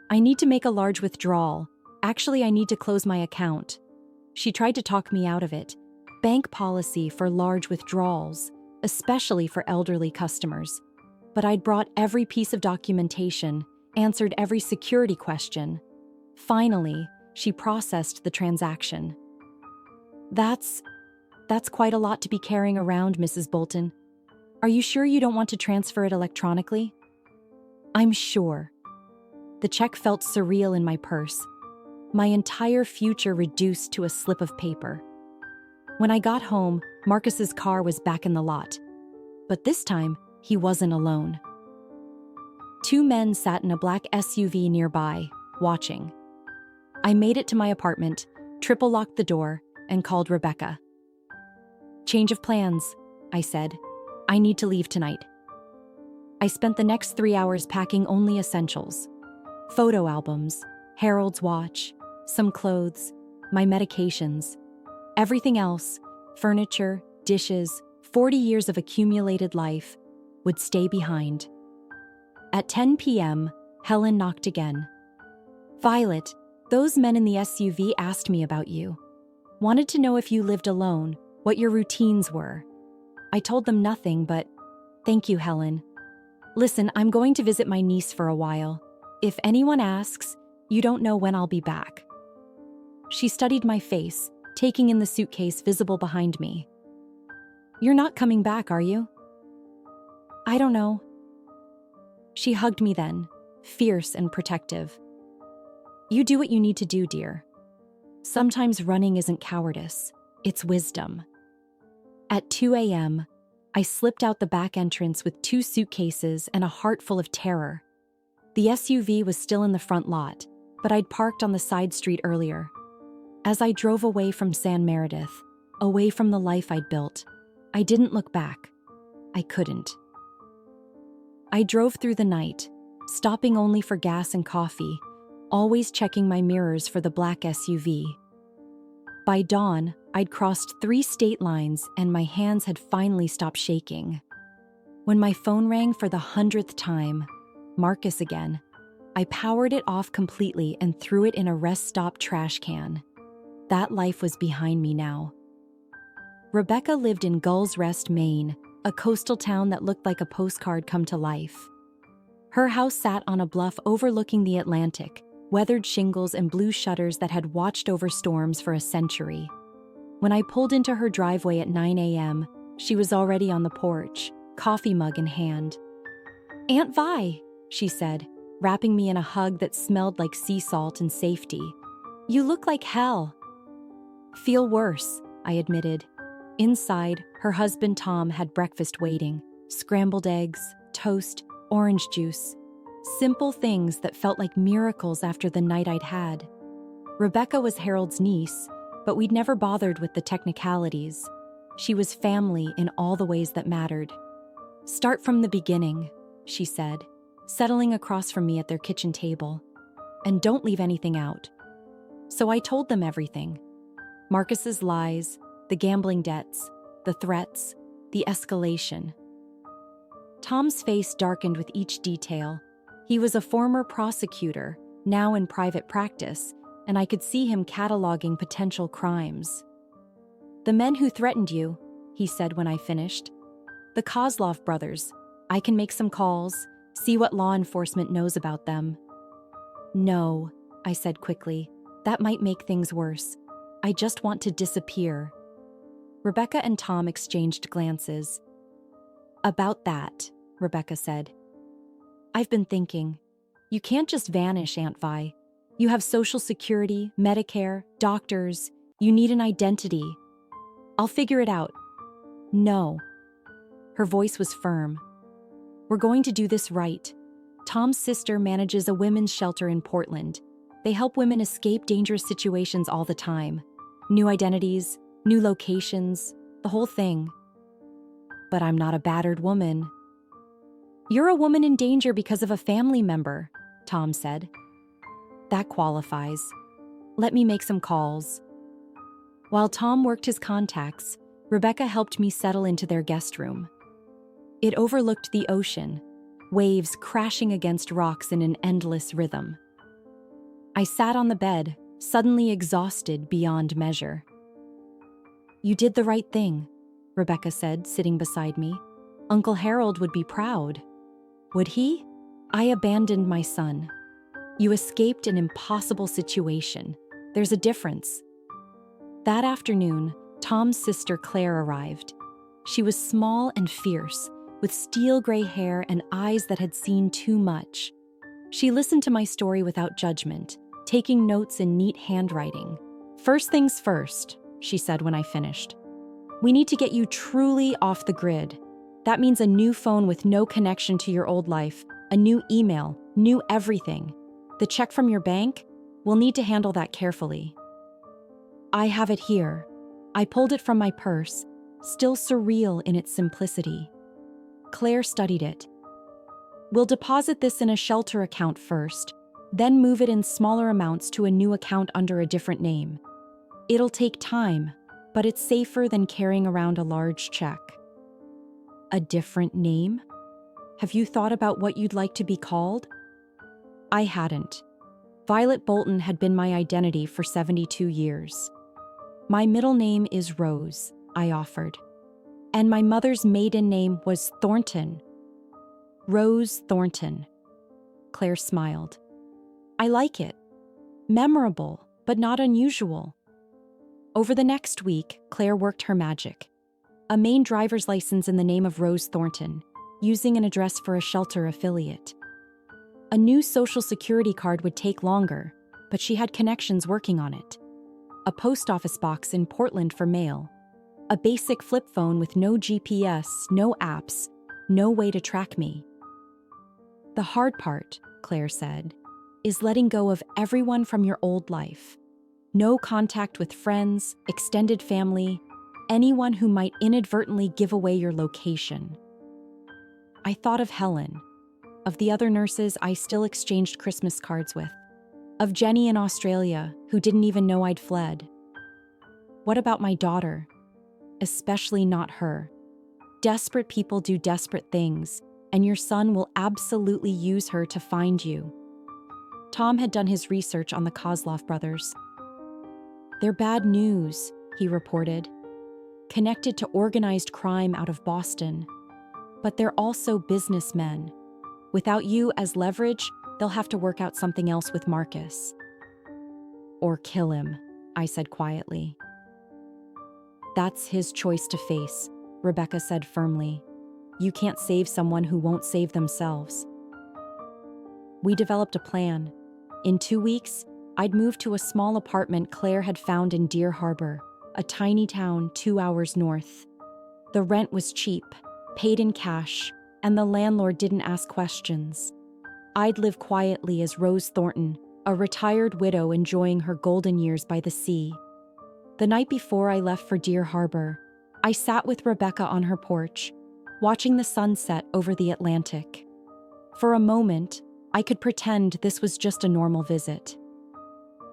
"I need to make a large withdrawal. Actually, I need to close my account." She tried to talk me out of it. Bank policy for large withdrawals, especially for elderly customers. But I'd brought every piece of documentation, answered every security question. Finally, she processed the transaction. That's quite a lot to be carrying around, Mrs. Bolton. Are you sure you don't want to transfer it electronically?" "I'm sure." The check felt surreal in my purse. My entire future reduced to a slip of paper. When I got home, Marcus's car was back in the lot. But this time, he wasn't alone. 2 men sat in a black SUV nearby, watching. I made it to my apartment, triple-locked the door, and called Rebecca. "Change of plans," I said. "I need to leave tonight." I spent the next 3 hours packing only essentials. Photo albums, Harold's watch, some clothes, my medications. Everything else, furniture, dishes, 40 years of accumulated life, would stay behind. At 10 p.m., Helen knocked again. "Violet, those men in the SUV asked me about you. Wanted to know if you lived alone, what your routines were." I told them nothing, but "Thank you, Helen. Listen, I'm going to visit my niece for a while. If anyone asks, you don't know when I'll be back." She studied my face, taking in the suitcase visible behind me. "You're not coming back, are you?" "I don't know." She hugged me then, fierce and protective. "You do what you need to do, dear. Sometimes running isn't cowardice, it's wisdom." At 2 a.m., I slipped out the back entrance with 2 suitcases and a heart full of terror. The SUV was still in the front lot, but I'd parked on the side street earlier. As I drove away from San Meredith, away from the life I'd built, I didn't look back. I couldn't. I drove through the night, stopping only for gas and coffee, always checking my mirrors for the black SUV. By dawn, I'd crossed 3 state lines and my hands had finally stopped shaking. When my phone rang for the 100th time, Marcus again, I powered it off completely and threw it in a rest stop trash can. That life was behind me now. Rebecca lived in Gull's Rest, Maine, a coastal town that looked like a postcard come to life. Her house sat on a bluff overlooking the Atlantic, weathered shingles and blue shutters that had watched over storms for a century. When I pulled into her driveway at 9 a.m., she was already on the porch, coffee mug in hand. "Aunt Vi," she said, wrapping me in a hug that smelled like sea salt and safety. "You look like hell." "Feel worse," I admitted. Inside, her husband Tom had breakfast waiting: scrambled eggs, toast, orange juice. Simple things that felt like miracles after the night I'd had. Rebecca was Harold's niece, but we'd never bothered with the technicalities. She was family in all the ways that mattered. "Start from the beginning," she said, settling across from me at their kitchen table. "And don't leave anything out." So I told them everything. Marcus's lies, the gambling debts, the threats, the escalation. Tom's face darkened with each detail. He was a former prosecutor, now in private practice, and I could see him cataloging potential crimes. "The men who threatened you," he said when I finished. "The Kozlov brothers. I can make some calls, see what law enforcement knows about them." "No," I said quickly. "That might make things worse. I just want to disappear." Rebecca and Tom exchanged glances. "About that," Rebecca said. "I've been thinking. You can't just vanish, Aunt Vi. You have Social Security, Medicare, doctors. You need an identity." "I'll figure it out." "No." Her voice was firm, We're going to do this right. Tom's sister manages a women's shelter in Portland. They help women escape dangerous situations all the time. New identities, new locations, the whole thing. But I'm not a battered woman. You're a woman in danger because of a family member, Tom said. That qualifies. Let me make some calls. While Tom worked his contacts, Rebecca helped me settle into their guest room. It overlooked the ocean, waves crashing against rocks in an endless rhythm. I sat on the bed, suddenly exhausted beyond measure. You did the right thing, Rebecca said, sitting beside me. Uncle Harold would be proud. Would he? I abandoned my son. You escaped an impossible situation. There's a difference. That afternoon, Tom's sister Claire arrived. She was small and fierce, with steel gray hair and eyes that had seen too much. She listened to my story without judgment, taking notes in neat handwriting. First things first, she said when I finished. We need to get you truly off the grid. That means a new phone with no connection to your old life, a new email, new everything. The check from your bank? We'll need to handle that carefully. I have it here. I pulled it from my purse, still surreal in its simplicity. Claire studied it. We'll deposit this in a shelter account first, then move it in smaller amounts to a new account under a different name. It'll take time, but it's safer than carrying around a large check. A different name? Have you thought about what you'd like to be called? I hadn't. Violet Bolton had been my identity for 72 years. My middle name is Rose, I offered. And my mother's maiden name was Thornton. Rose Thornton. Claire smiled. I like it. Memorable, but not unusual. Over the next week, Claire worked her magic. A Maine driver's license in the name of Rose Thornton, using an address for a shelter affiliate. A new social security card would take longer, but she had connections working on it. A post office box in Portland for mail. A basic flip phone with no GPS, no apps, no way to track me. The hard part, Claire said, is letting go of everyone from your old life. No contact with friends, extended family, anyone who might inadvertently give away your location. I thought of Helen, of the other nurses I still exchanged Christmas cards with, of Jenny in Australia, who didn't even know I'd fled. What about my daughter? Especially not her. Desperate people do desperate things, and your son will absolutely use her to find you. Tom had done his research on the Kozlov brothers. They're bad news, he reported. Connected to organized crime out of Boston. But they're also businessmen. Without you as leverage, they'll have to work out something else with Marcus. Or kill him, I said quietly. That's his choice to face, Rebecca said firmly. You can't save someone who won't save themselves. We developed a plan. In 2 weeks, I'd move to a small apartment Claire had found in Deer Harbor, a tiny town 2 hours north. The rent was cheap, paid in cash, and the landlord didn't ask questions. I'd live quietly as Rose Thornton, a retired widow enjoying her golden years by the sea. The night before I left for Deer Harbor, I sat with Rebecca on her porch, watching the sunset over the Atlantic. For a moment, I could pretend this was just a normal visit.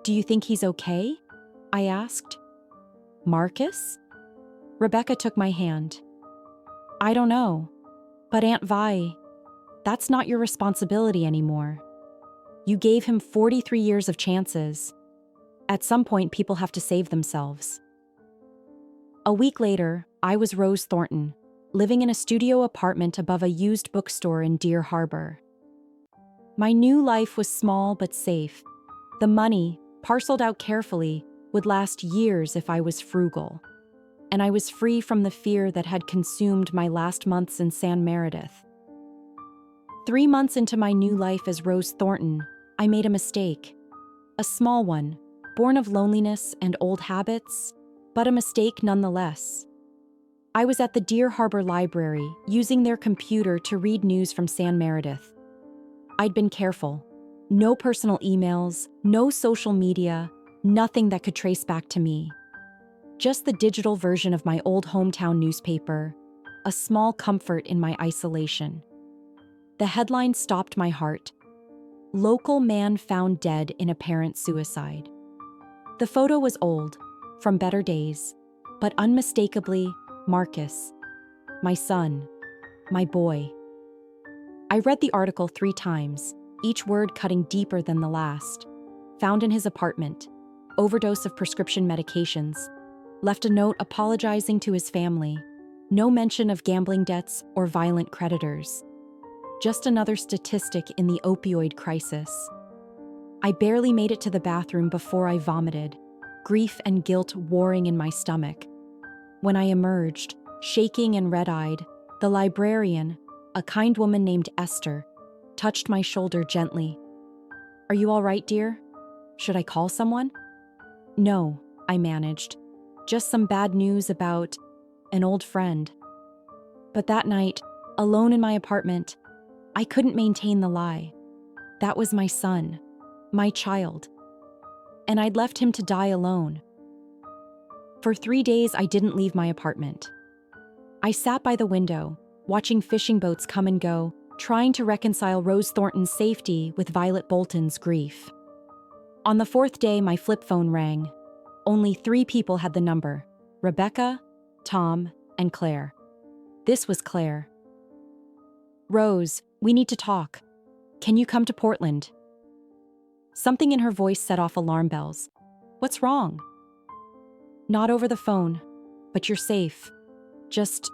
Do you think he's okay? I asked. Marcus? Rebecca took my hand. I don't know. But Aunt Vi, that's not your responsibility anymore. You gave him 43 years of chances. At some point, people have to save themselves. A week later, I was Rose Thornton, living in a studio apartment above a used bookstore in Deer Harbor. My new life was small but safe. The money, parceled out carefully, would last years if I was frugal. And I was free from the fear that had consumed my last months in San Meredith. 3 months into my new life as Rose Thornton, I made a mistake. A small one, born of loneliness and old habits, but a mistake nonetheless. I was at the Deer Harbor Library, using their computer to read news from San Meredith. I'd been careful. No personal emails, no social media, nothing that could trace back to me. Just the digital version of my old hometown newspaper, a small comfort in my isolation. The headline stopped my heart. Local man found dead in apparent suicide. The photo was old, from better days, but unmistakably Marcus, my son, my boy. I read the article 3 times, each word cutting deeper than the last. Found in his apartment, overdose of prescription medications, left a note apologizing to his family, no mention of gambling debts or violent creditors. Just another statistic in the opioid crisis. I barely made it to the bathroom before I vomited, grief and guilt warring in my stomach. When I emerged, shaking and red-eyed, the librarian, a kind woman named Esther, touched my shoulder gently. "Are you all right, dear? Should I call someone?" "No," I managed. "Just some bad news about an old friend." But that night, alone in my apartment, I couldn't maintain the lie. That was my son, my child. And I'd left him to die alone. For 3 days, I didn't leave my apartment. I sat by the window, watching fishing boats come and go, trying to reconcile Rose Thornton's safety with Violet Bolton's grief. On the 4th day, my flip phone rang. Only 3 people had the number: Rebecca, Tom, and Claire. This was Claire. "Rose, we need to talk. Can you come to Portland?" Something in her voice set off alarm bells. "What's wrong?" "Not over the phone, but you're safe. Just,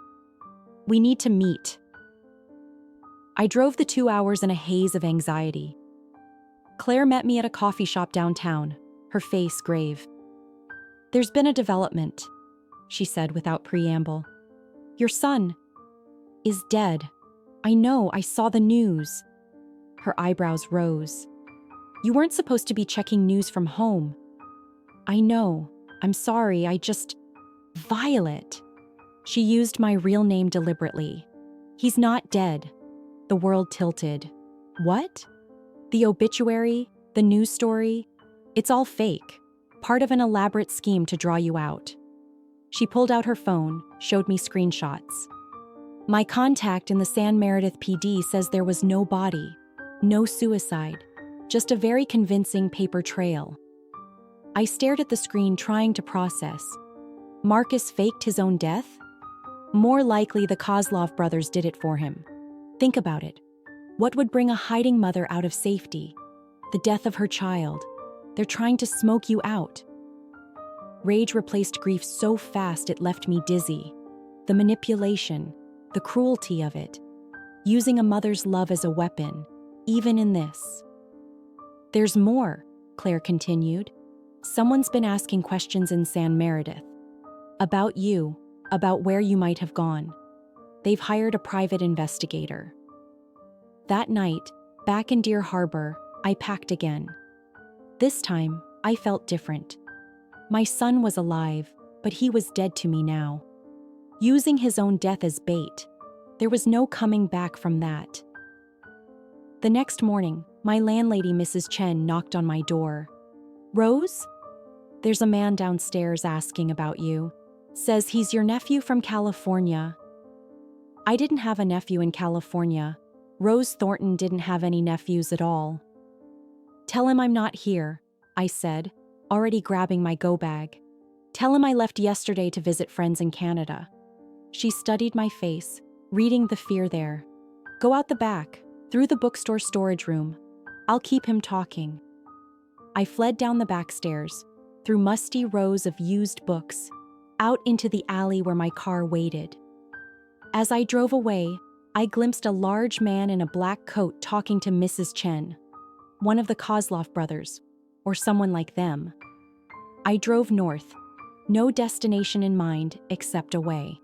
we need to meet." I drove the 2 hours in a haze of anxiety. Claire met me at a coffee shop downtown, her face grave. "There's been a development," she said without preamble. "Your son is dead. I know, I saw the news." Her eyebrows rose. "You weren't supposed to be checking news from home." "I know. I'm sorry, Violet." She used my real name deliberately. "He's not dead." The world tilted. "What?" "The obituary, the news story, it's all fake. Part of an elaborate scheme to draw you out." She pulled out her phone, showed me screenshots. "My contact in the San Meredith PD says there was no body, no suicide, just a very convincing paper trail." I stared at the screen, trying to process. Marcus faked his own death? More likely the Kozlov brothers did it for him. Think about it. What would bring a hiding mother out of safety? The death of her child. They're trying to smoke you out. Rage replaced grief so fast it left me dizzy. The manipulation, the cruelty of it. Using a mother's love as a weapon, even in this. "There's more," Claire continued. "Someone's been asking questions in San Meredith. About you, about where you might have gone. They've hired a private investigator." That night, back in Deer Harbor, I packed again. This time, I felt different. My son was alive, but he was dead to me now. Using his own death as bait, there was no coming back from that. The next morning, my landlady, Mrs. Chen, knocked on my door. "Rose? There's a man downstairs asking about you. Says he's your nephew from California." I didn't have a nephew in California. Rose Thornton didn't have any nephews at all. "Tell him I'm not here," I said, already grabbing my go bag. "Tell him I left yesterday to visit friends in Canada." She studied my face, reading the fear there. "Go out the back, through the bookstore storage room. I'll keep him talking." I fled down the back stairs, through musty rows of used books, out into the alley where my car waited. As I drove away, I glimpsed a large man in a black coat talking to Mrs. Chen, one of the Kozlov brothers, or someone like them. I drove north, no destination in mind except away.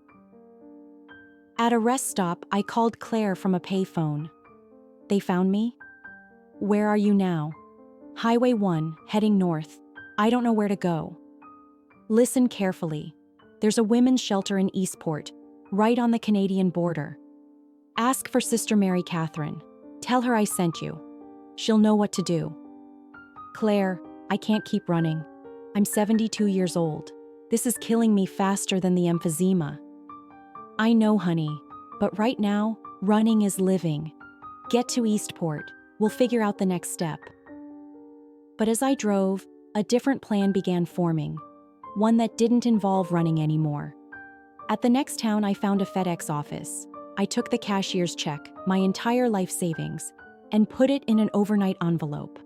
At a rest stop, I called Claire from a payphone. "They found me?" "Where are you now?" "Highway 1, heading north. I don't know where to go." "Listen carefully. There's a women's shelter in Eastport, right on the Canadian border. Ask for Sister Mary Catherine. Tell her I sent you. She'll know what to do. Claire, I can't keep running. I'm 72 years old. This is killing me faster than the emphysema. I know, honey, but right now, running is living. Get to Eastport. We'll figure out the next step. But as I drove, a different plan began forming, one that didn't involve running anymore. At the next town, I found a FedEx office. I took the cashier's check, my entire life savings, and put it in an overnight envelope.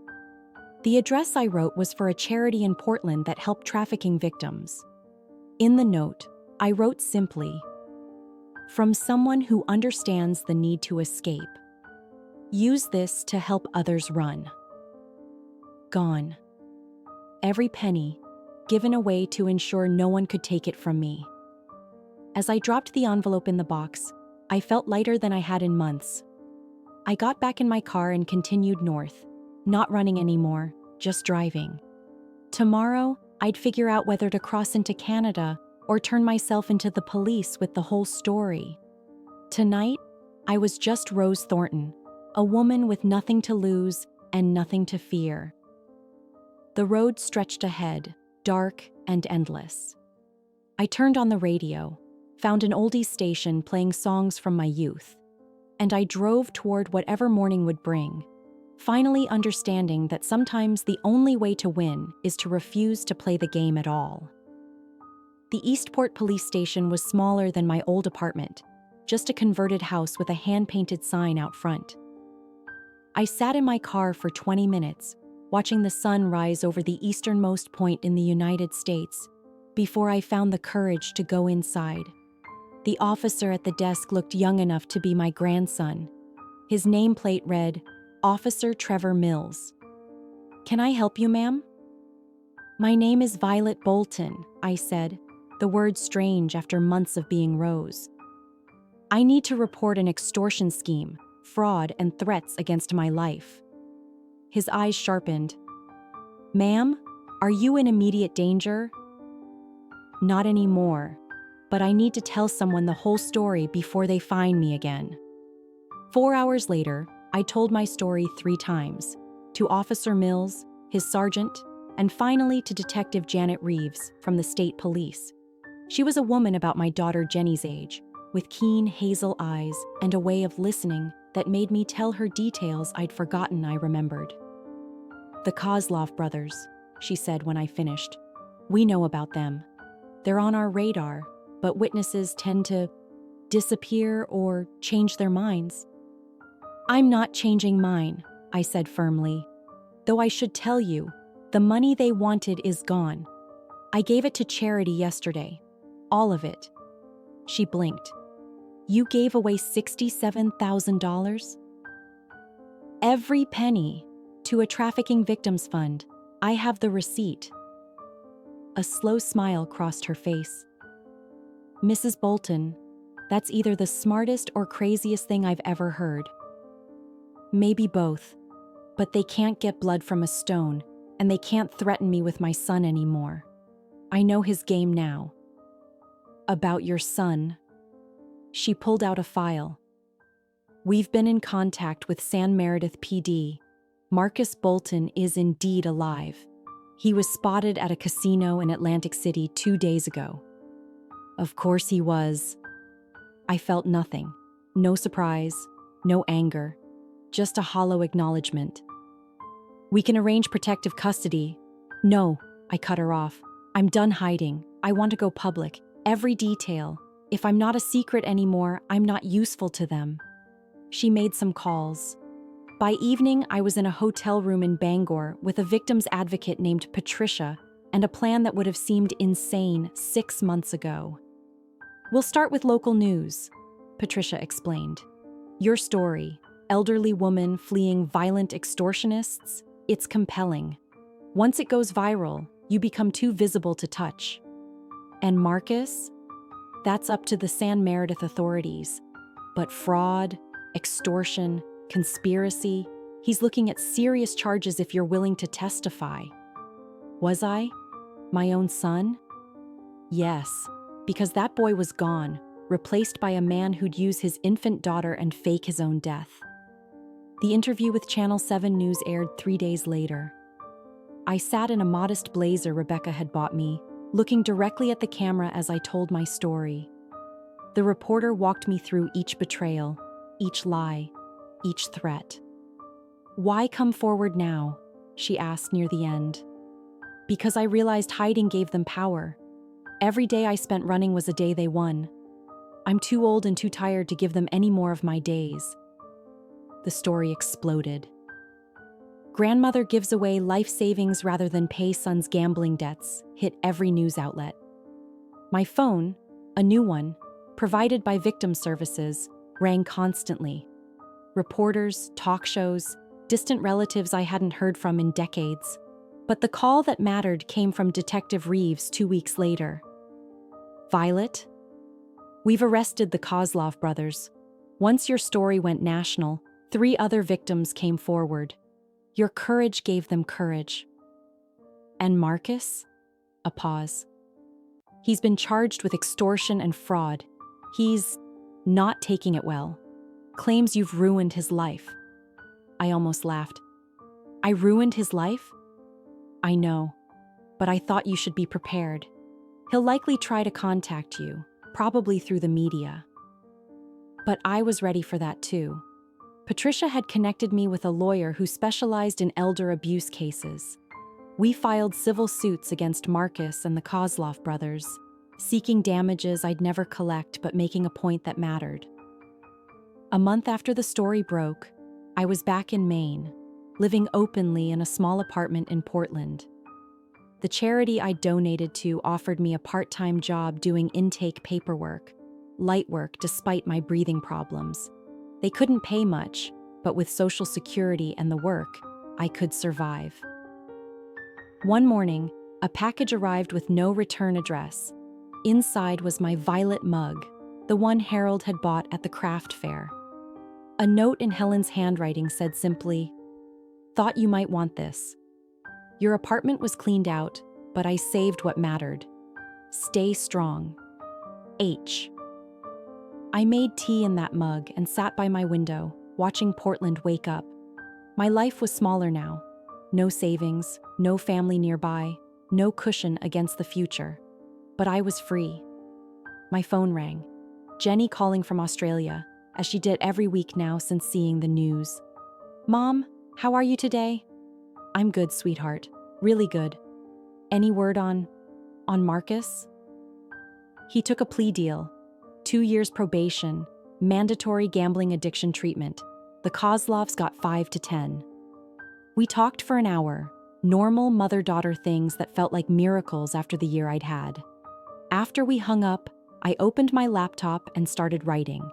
The address I wrote was for a charity in Portland that helped trafficking victims. In the note, I wrote simply, "From someone who understands the need to escape. Use this to help others run." Gone. Every penny, given away to ensure no one could take it from me. As I dropped the envelope in the box, I felt lighter than I had in months. I got back in my car and continued north, not running anymore, just driving. Tomorrow, I'd figure out whether to cross into Canada or turn myself into the police with the whole story. Tonight, I was just Rose Thornton, a woman with nothing to lose and nothing to fear. The road stretched ahead, dark and endless. I turned on the radio, found an oldies station playing songs from my youth, and I drove toward whatever morning would bring, finally understanding that sometimes the only way to win is to refuse to play the game at all. The Eastport police station was smaller than my old apartment, just a converted house with a hand-painted sign out front. I sat in my car for 20 minutes, watching the sun rise over the easternmost point in the United States, before I found the courage to go inside. The officer at the desk looked young enough to be my grandson. His nameplate read, "Officer Trevor Mills." "Can I help you, ma'am?" "My name is Violet Bolton," I said, the word strange after months of being Rose. "I need to report an extortion scheme, fraud, and threats against my life." His eyes sharpened. "Ma'am, are you in immediate danger?" "Not anymore, but I need to tell someone the whole story before they find me again." 4 hours later, I told my story 3 times, to Officer Mills, his sergeant, and finally to Detective Janet Reeves from the state police. She was a woman about my daughter Jenny's age, with keen hazel eyes and a way of listening that made me tell her details I'd forgotten I remembered. "The Kozlov brothers," she said when I finished. "We know about them. They're on our radar, but witnesses tend to disappear or change their minds." "I'm not changing mine," I said firmly. "Though I should tell you, the money they wanted is gone. I gave it to charity yesterday. All of it." She blinked. "You gave away $67,000? "Every penny, to a trafficking victims fund. I have the receipt." A slow smile crossed her face. "Mrs. Bolton, that's either the smartest or craziest thing I've ever heard." "Maybe both, but they can't get blood from a stone, and they can't threaten me with my son anymore. I know his game now." "About your son?" She pulled out a file. "We've been in contact with San Meredith PD. Marcus Bolton is indeed alive. He was spotted at a casino in Atlantic City 2 days ago." Of course he was. I felt nothing. No surprise, no anger, just a hollow acknowledgement. "We can arrange protective custody." "No," I cut her off. "I'm done hiding. I want to go public. Every detail. If I'm not a secret anymore, I'm not useful to them." She made some calls. By evening, I was in a hotel room in Bangor with a victim's advocate named Patricia and a plan that would have seemed insane 6 months ago. "We'll start with local news," Patricia explained. "Your story, elderly woman fleeing violent extortionists, it's compelling. Once it goes viral, you become too visible to touch. And Marcus? That's up to the San Meredith authorities. But fraud, extortion, conspiracy, he's looking at serious charges if you're willing to testify." Was I? My own son? Yes, because that boy was gone, replaced by a man who'd use his infant daughter and fake his own death. The interview with Channel 7 News aired 3 days later. I sat in a modest blazer Rebecca had bought me, looking directly at the camera as I told my story. The reporter walked me through each betrayal, each lie, each threat. "Why come forward now?" she asked near the end. "Because I realized hiding gave them power. Every day I spent running was a day they won. I'm too old and too tired to give them any more of my days." The story exploded. "Grandmother gives away life savings rather than pay son's gambling debts," hit every news outlet. My phone, a new one, provided by victim services, rang constantly. Reporters, talk shows, distant relatives I hadn't heard from in decades. But the call that mattered came from Detective Reeves 2 weeks later. "Violet? We've arrested the Kozlov brothers. Once your story went national, 3 other victims came forward. Your courage gave them courage." "And Marcus?" A pause. "He's been charged with extortion and fraud. He's not taking it well. Claims you've ruined his life." I almost laughed. "I ruined his life?" "I know, but I thought you should be prepared. He'll likely try to contact you, probably through the media." But I was ready for that too. Patricia had connected me with a lawyer who specialized in elder abuse cases. We filed civil suits against Marcus and the Kozlov brothers, seeking damages I'd never collect but making a point that mattered. A month after the story broke, I was back in Maine, living openly in a small apartment in Portland. The charity I donated to offered me a part-time job doing intake paperwork, light work despite my breathing problems. They couldn't pay much, but with Social Security and the work, I could survive. One morning, a package arrived with no return address. Inside was my violet mug, the one Harold had bought at the craft fair. A note in Helen's handwriting said simply, "Thought you might want this. Your apartment was cleaned out, but I saved what mattered. Stay strong. H." I made tea in that mug and sat by my window, watching Portland wake up. My life was smaller now. No savings, no family nearby, no cushion against the future. But I was free. My phone rang. Jenny calling from Australia, as she did every week now since seeing the news. "Mom, how are you today?" "I'm good, sweetheart. Really good. Any word on Marcus?" "He took a plea deal. 2 years probation, mandatory gambling addiction treatment. The Kozlovs got 5 to 10. We talked for an hour, normal mother-daughter things that felt like miracles after the year I'd had. After we hung up, I opened my laptop and started writing.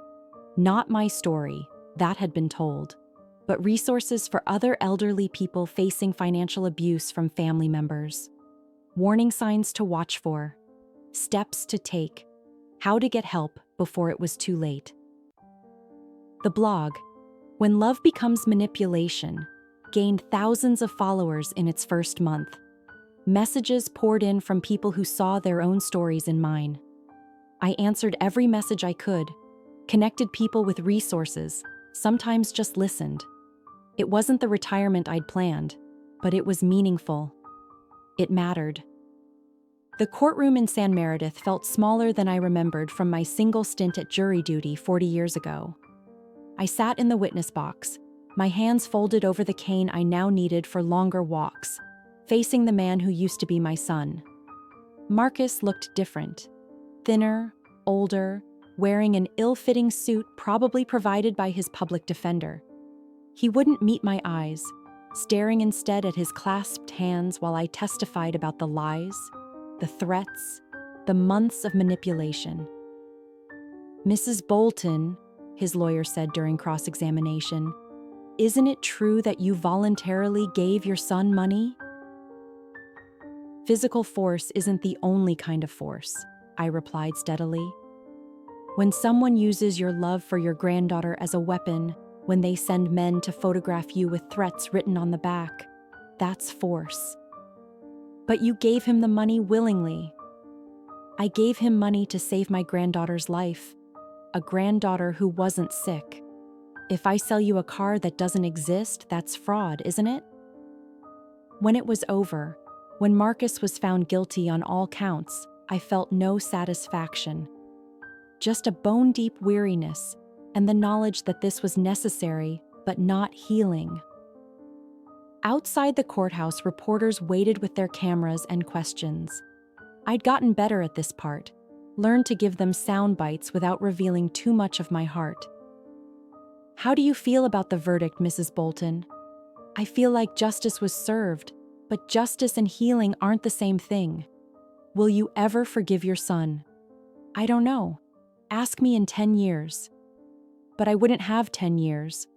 Not my story, that had been told, but resources for other elderly people facing financial abuse from family members. Warning signs to watch for, steps to take, how to get help before it was too late. The blog, When Love Becomes Manipulation, gained thousands of followers in its first month. Messages poured in from people who saw their own stories in mine. I answered every message I could, connected people with resources, sometimes just listened. It wasn't the retirement I'd planned, but it was meaningful. It mattered. The courtroom in San Meredith felt smaller than I remembered from my single stint at jury duty 40 years ago. I sat in the witness box, my hands folded over the cane I now needed for longer walks, facing the man who used to be my son. Marcus looked different. Thinner, older, wearing an ill-fitting suit probably provided by his public defender. He wouldn't meet my eyes, staring instead at his clasped hands while I testified about the lies, the threats, the months of manipulation. "Mrs. Bolton," his lawyer said during cross-examination, "isn't it true that you voluntarily gave your son money?" "Physical force isn't the only kind of force," I replied steadily. "When someone uses your love for your granddaughter as a weapon, when they send men to photograph you with threats written on the back, that's force. But you gave him the money willingly." "I gave him money to save my granddaughter's life," a granddaughter who wasn't sick. If I sell you a car that doesn't exist, that's fraud, isn't it? When it was over, when Marcus was found guilty on all counts, I felt no satisfaction. Just a bone-deep weariness and the knowledge that this was necessary but not healing. Outside the courthouse, reporters waited with their cameras and questions. I'd gotten better at this part, learned to give them sound bites without revealing too much of my heart. "How do you feel about the verdict, Mrs. Bolton?" "I feel like justice was served, but justice and healing aren't the same thing." "Will you ever forgive your son?" "I don't know. Ask me in 10 years. But I wouldn't have 10 years.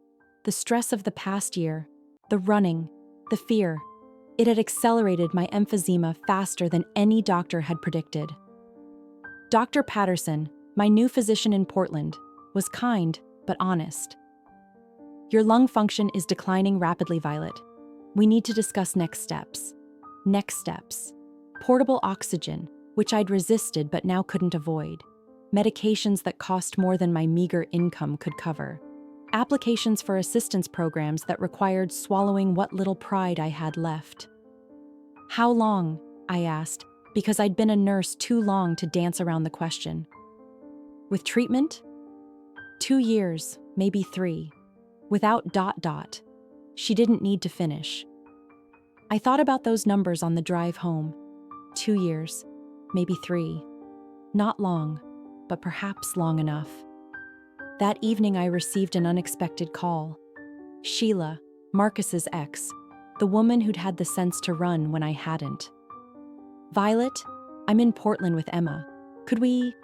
The stress of the past year, the running, the fear, it had accelerated my emphysema faster than any doctor had predicted. Dr. Patterson, my new physician in Portland, was kind but honest. "Your lung function is declining rapidly, Violet. We need to discuss next steps." Next steps. Portable oxygen, which I'd resisted but now couldn't avoid. Medications that cost more than my meager income could cover. Applications for assistance programs that required swallowing what little pride I had left. "How long?" I asked, because I'd been a nurse too long to dance around the question. "With treatment?" 2 years, maybe 3. Without ... She didn't need to finish. I thought about those numbers on the drive home. 2 years, maybe 3. Not long, but perhaps long enough. That evening I received an unexpected call. Sheila, Marcus's ex, the woman who'd had the sense to run when I hadn't. "Violet, I'm in Portland with Emma. Could we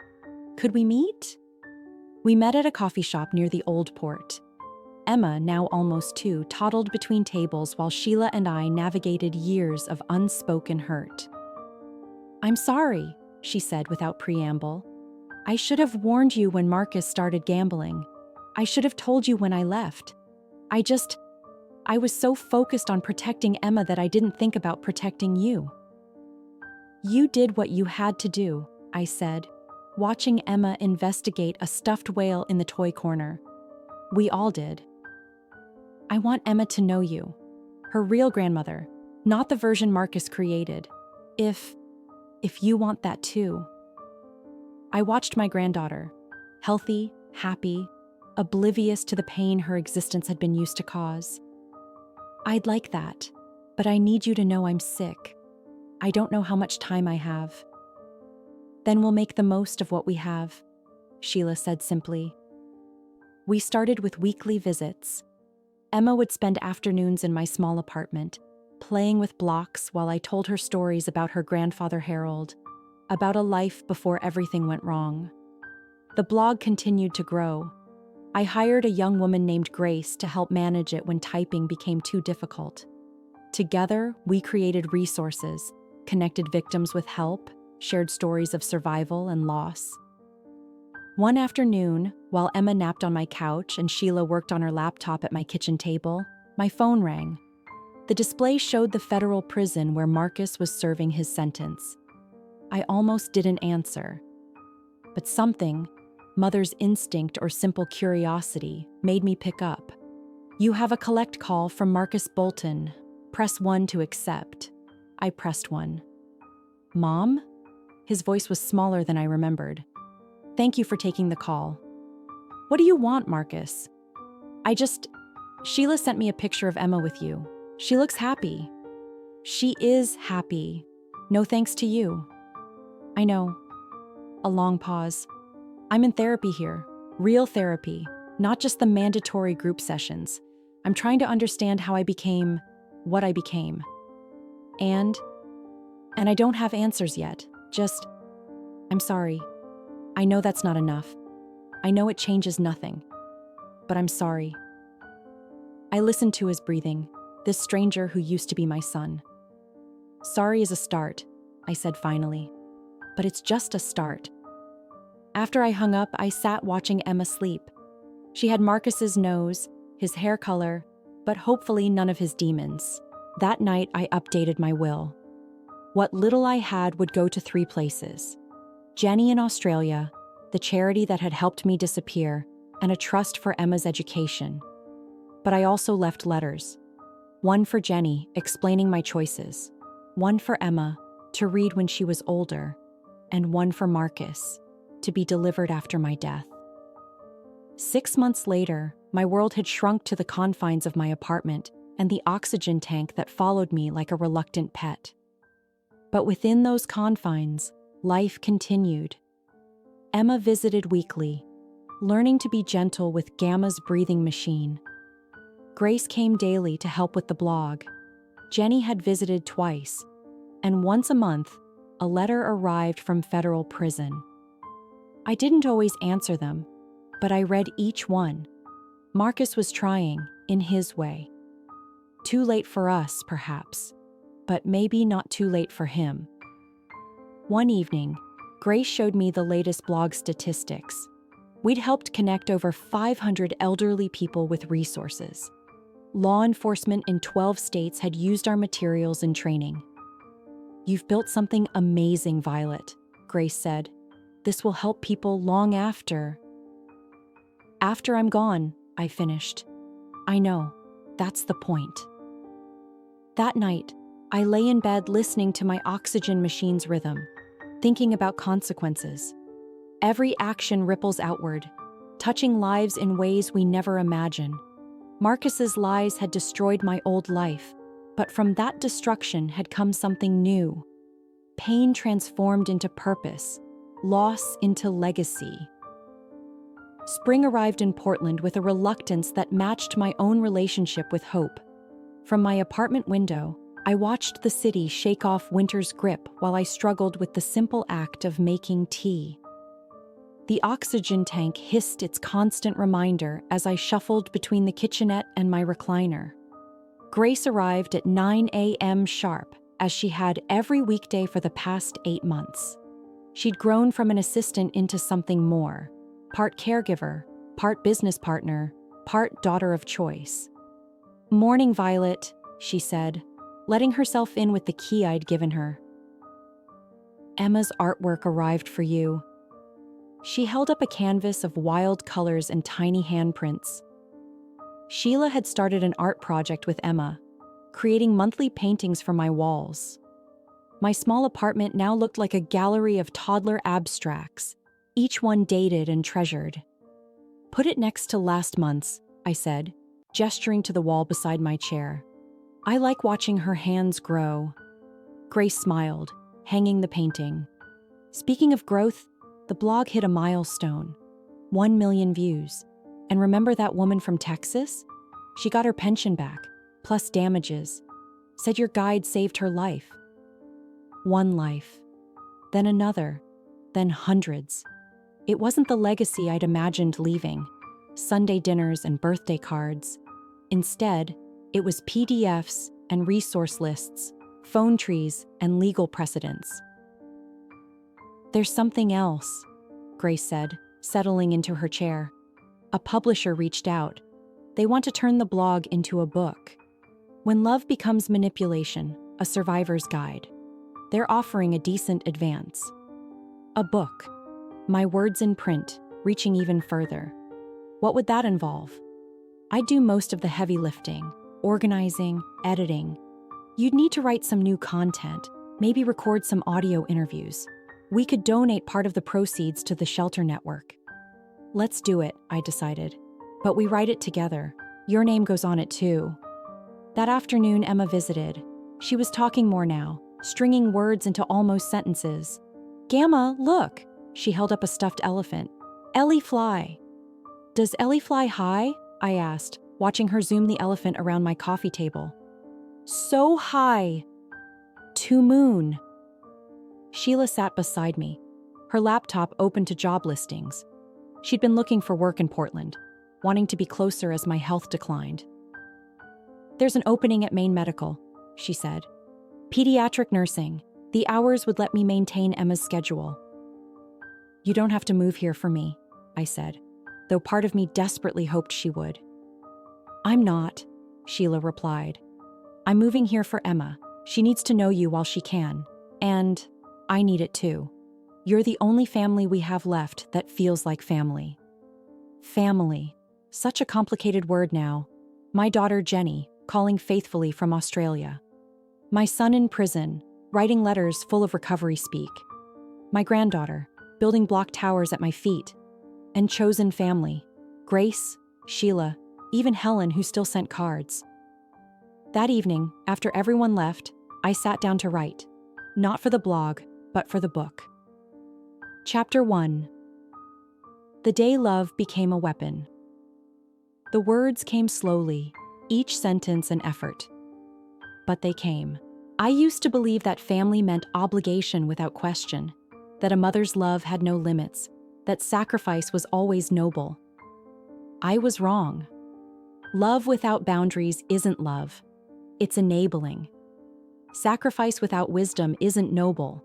meet?" We met at a coffee shop near the Old Port. Emma, now almost 2, toddled between tables while Sheila and I navigated years of unspoken hurt. "I'm sorry," she said without preamble. "I should have warned you when Marcus started gambling. I should have told you when I left. I was so focused on protecting Emma that I didn't think about protecting you." "You did what you had to do," I said, watching Emma investigate a stuffed whale in the toy corner. "We all did." "I want Emma to know you, her real grandmother, not the version Marcus created. If you want that too." I watched my granddaughter, healthy, happy, oblivious to the pain her existence had been used to cause. "I'd like that, but I need you to know I'm sick. I don't know how much time I have." "Then we'll make the most of what we have," Sheila said simply. We started with weekly visits. Emma would spend afternoons in my small apartment, playing with blocks while I told her stories about her grandfather Harold, about a life before everything went wrong. The blog continued to grow. I hired a young woman named Grace to help manage it when typing became too difficult. Together, we created resources, connected victims with help, shared stories of survival and loss. One afternoon, while Emma napped on my couch and Sheila worked on her laptop at my kitchen table, my phone rang. The display showed the federal prison where Marcus was serving his sentence. I almost didn't answer. But something, mother's instinct or simple curiosity, made me pick up. "You have a collect call from Marcus Bolton. Press 1 to accept." I pressed 1. "Mom?" His voice was smaller than I remembered. "Thank you for taking the call." "What do you want, Marcus?" Sheila sent me a picture of Emma with you. She looks happy." "She is happy. No thanks to you." "I know." A long pause. "I'm in therapy here. Real therapy. Not just the mandatory group sessions. I'm trying to understand how I became what I became. And I don't have answers yet. I'm sorry. I know that's not enough. I know it changes nothing. But I'm sorry." I listened to his breathing, this stranger who used to be my son. "Sorry is a start," I said finally. "But it's just a start." After I hung up, I sat watching Emma sleep. She had Marcus's nose, his hair color, but hopefully none of his demons. That night, I updated my will. What little I had would go to 3 places: Jenny in Australia, the charity that had helped me disappear, and a trust for Emma's education. But I also left letters. One for Jenny, explaining my choices. One for Emma, to read when she was older. And one for Marcus, to be delivered after my death. 6 months later, my world had shrunk to the confines of my apartment and the oxygen tank that followed me like a reluctant pet. But within those confines, life continued. Emma visited weekly, learning to be gentle with Gamma's breathing machine. Grace came daily to help with the blog. Jenny had visited twice, and once a month, a letter arrived from federal prison. I didn't always answer them, but I read each one. Marcus was trying, in his way. Too late for us, perhaps, but maybe not too late for him. One evening, Grace showed me the latest blog statistics. We'd helped connect over 500 elderly people with resources. Law enforcement in 12 states had used our materials in training. "You've built something amazing, Violet," Grace said. "This will help people long after." "After I'm gone," I finished. "I know. That's the point." That night, I lay in bed listening to my oxygen machine's rhythm, thinking about consequences. Every action ripples outward, touching lives in ways we never imagine. Marcus's lies had destroyed my old life, but from that destruction had come something new. Pain transformed into purpose, loss into legacy. Spring arrived in Portland with a reluctance that matched my own relationship with hope. From my apartment window, I watched the city shake off winter's grip while I struggled with the simple act of making tea. The oxygen tank hissed its constant reminder as I shuffled between the kitchenette and my recliner. Grace arrived at 9 a.m. sharp, as she had every weekday for the past 8 months. She'd grown from an assistant into something more, part caregiver, part business partner, part daughter of choice. "Morning, Violet," she said, letting herself in with the key I'd given her. "Emma's artwork arrived for you." She held up a canvas of wild colors and tiny handprints. Sheila had started an art project with Emma, creating monthly paintings for my walls. My small apartment now looked like a gallery of toddler abstracts, each one dated and treasured. "Put it next to last month's," I said, gesturing to the wall beside my chair. "I like watching her hands grow." Grace smiled, hanging the painting. Speaking of growth, the blog hit a milestone. 1 million views. And remember that woman from Texas? She got her pension back, plus damages. Said your guide saved her life. One life. Then another. Then hundreds. It wasn't the legacy I'd imagined leaving. Sunday dinners and birthday cards. Instead, it was PDFs and resource lists, phone trees and legal precedents. "There's something else," Grace said, settling into her chair. "A publisher reached out. They want to turn the blog into a book. When Love Becomes Manipulation, a survivor's guide. They're offering a decent advance. A book. My words in print, reaching even further. What would that involve? I'd do most of the heavy lifting, organizing, editing. You'd need to write some new content, maybe record some audio interviews. We could donate part of the proceeds to the shelter network." "Let's do it," I decided. "But we write it together. Your name goes on it too." That afternoon, Emma visited. She was talking more now, stringing words into almost sentences. "Gamma, look!" She held up a stuffed elephant. "Ellie fly." "Does Ellie fly high?" I asked, watching her zoom the elephant around my coffee table. "So high." "To moon." Sheila sat beside me, her laptop open to job listings. She'd been looking for work in Portland, wanting to be closer as my health declined. "There's an opening at Maine Medical," she said. "Pediatric nursing. The hours would let me maintain Emma's schedule." "You don't have to move here for me," I said, though part of me desperately hoped she would. "I'm not," Sheila replied. "I'm moving here for Emma. She needs to know you while she can. And I need it too. You're the only family we have left that feels like family. Family. Such a complicated word now. My daughter Jenny, calling faithfully from Australia. My son in prison, writing letters full of recovery speak. My granddaughter, building block towers at my feet. And chosen family. Grace, Sheila, even Helen, who still sent cards. That evening, after everyone left, I sat down to write. Not for the blog, but for the book. Chapter 1. The day love became a weapon. The words came slowly, each sentence an effort. But they came. I used to believe that family meant obligation without question, that a mother's love had no limits, that sacrifice was always noble. I was wrong. Love without boundaries isn't love. It's enabling. Sacrifice without wisdom isn't noble.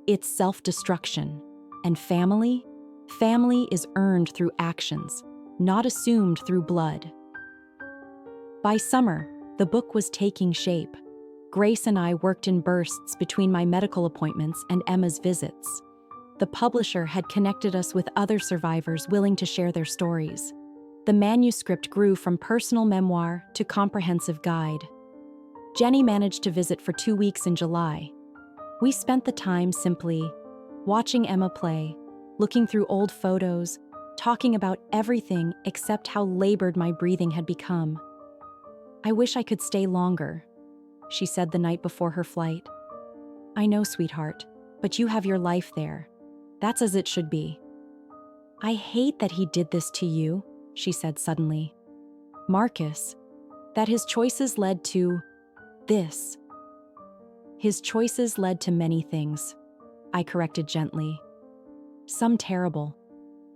It's self-destruction. And family? Family is earned through actions, not assumed through blood. By summer, the book was taking shape. Grace and I worked in bursts between my medical appointments and Emma's visits. The publisher had connected us with other survivors willing to share their stories. The manuscript grew from personal memoir to comprehensive guide. Jenny managed to visit for 2 weeks in July. We spent the time simply watching Emma play, looking through old photos, talking about everything except how labored my breathing had become. I wish I could stay longer, she said the night before her flight. I know, sweetheart, but you have your life there. That's as it should be. I hate that he did this to you, she said suddenly. Marcus, that his choices led to this. His choices led to many things, I corrected gently. Some terrible,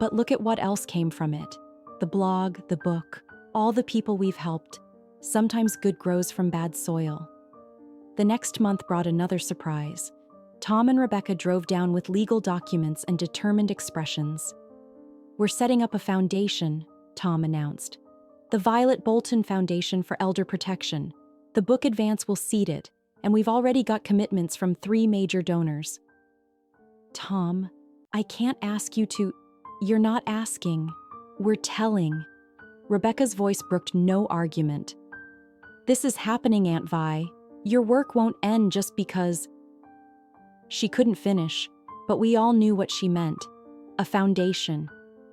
but look at what else came from it. The blog, the book, all the people we've helped. Sometimes good grows from bad soil. The next month brought another surprise. Tom and Rebecca drove down with legal documents and determined expressions. We're setting up a foundation, Tom announced. The Violet Bolton Foundation for Elder Protection. The book advance will seed it, and we've already got commitments from 3 major donors. Tom, I can't ask you to. You're not asking. We're telling. Rebecca's voice brooked no argument. This is happening, Aunt Vi. Your work won't end just because. She couldn't finish, but we all knew what she meant. A foundation.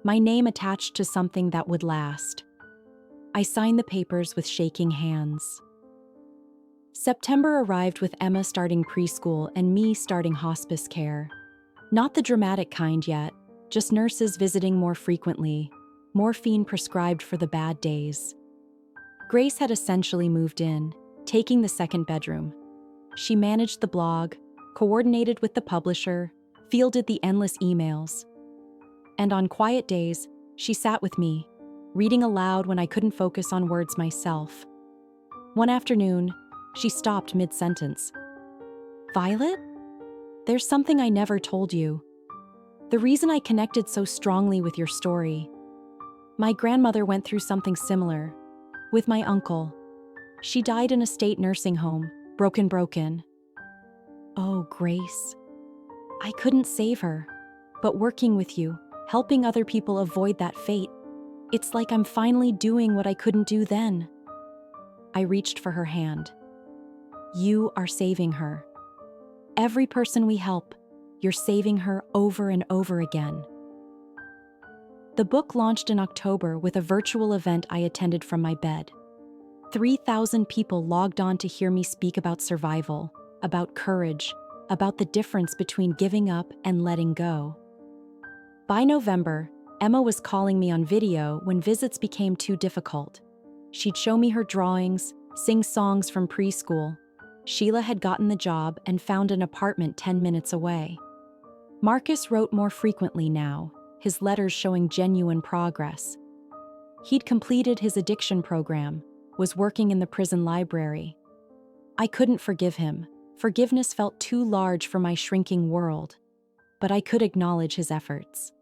My name attached to something that would last. I signed the papers with shaking hands. September arrived with Emma starting preschool and me starting hospice care. Not the dramatic kind yet, just nurses visiting more frequently, morphine prescribed for the bad days. Grace had essentially moved in, taking the second bedroom. She managed the blog, coordinated with the publisher, fielded the endless emails. And on quiet days, she sat with me, reading aloud when I couldn't focus on words myself. One afternoon, she stopped mid-sentence. Violet? There's something I never told you. The reason I connected so strongly with your story. My grandmother went through something similar, with my uncle. She died in a state nursing home, broken. Oh, Grace. I couldn't save her, but working with you, helping other people avoid that fate, it's like I'm finally doing what I couldn't do then. I reached for her hand. You are saving her. Every person we help, you're saving her over and over again. The book launched in October with a virtual event I attended from my bed. 3,000 people logged on to hear me speak about survival, about courage, about the difference between giving up and letting go. By November, Emma was calling me on video when visits became too difficult. She'd show me her drawings, sing songs from preschool. Sheila had gotten the job and found an apartment 10 minutes away. Marcus wrote more frequently now, his letters showing genuine progress. He'd completed his addiction program, was working in the prison library. I couldn't forgive him. Forgiveness felt too large for my shrinking world, but I could acknowledge his efforts.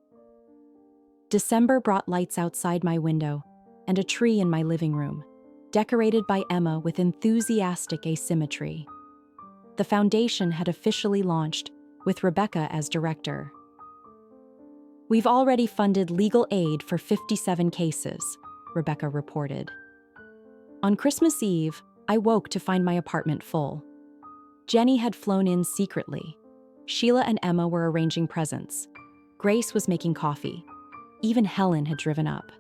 December brought lights outside my window and a tree in my living room, decorated by Emma with enthusiastic asymmetry. The foundation had officially launched, with Rebecca as director. We've already funded legal aid for 57 cases, Rebecca reported. On Christmas Eve, I woke to find my apartment full. Jenny had flown in secretly. Sheila and Emma were arranging presents. Grace was making coffee. Even Helen had driven up.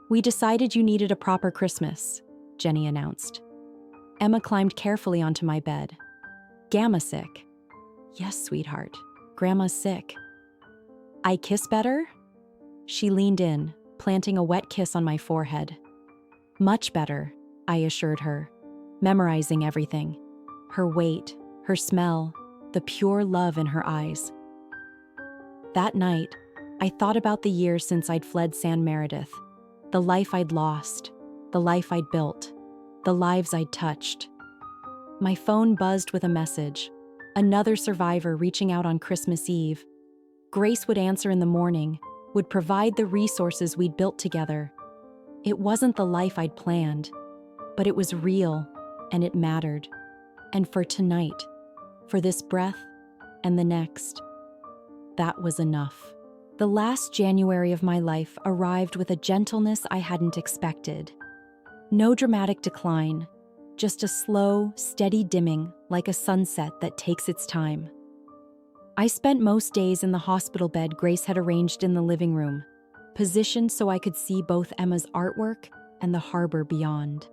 "We decided you needed a proper Christmas," Jenny announced. Emma climbed carefully onto my bed. "Gamma sick?" "Yes, sweetheart. Grandma's sick." "I kiss better?" She leaned in, planting a wet kiss on my forehead. "Much better," I assured her, memorizing everything. Her weight, her smell, the pure love in her eyes. That night, I thought about the years since I'd fled San Meredith, the life I'd lost, the life I'd built, the lives I'd touched. My phone buzzed with a message, another survivor reaching out on Christmas Eve. Grace would answer in the morning, would provide the resources we'd built together. It wasn't the life I'd planned, but it was real, and it mattered. And for tonight, for this breath and the next, that was enough. The last January of my life arrived with a gentleness I hadn't expected. No dramatic decline, just a slow, steady dimming like a sunset that takes its time. I spent most days in the hospital bed Grace had arranged in the living room, positioned so I could see both Emma's artwork and the harbor beyond.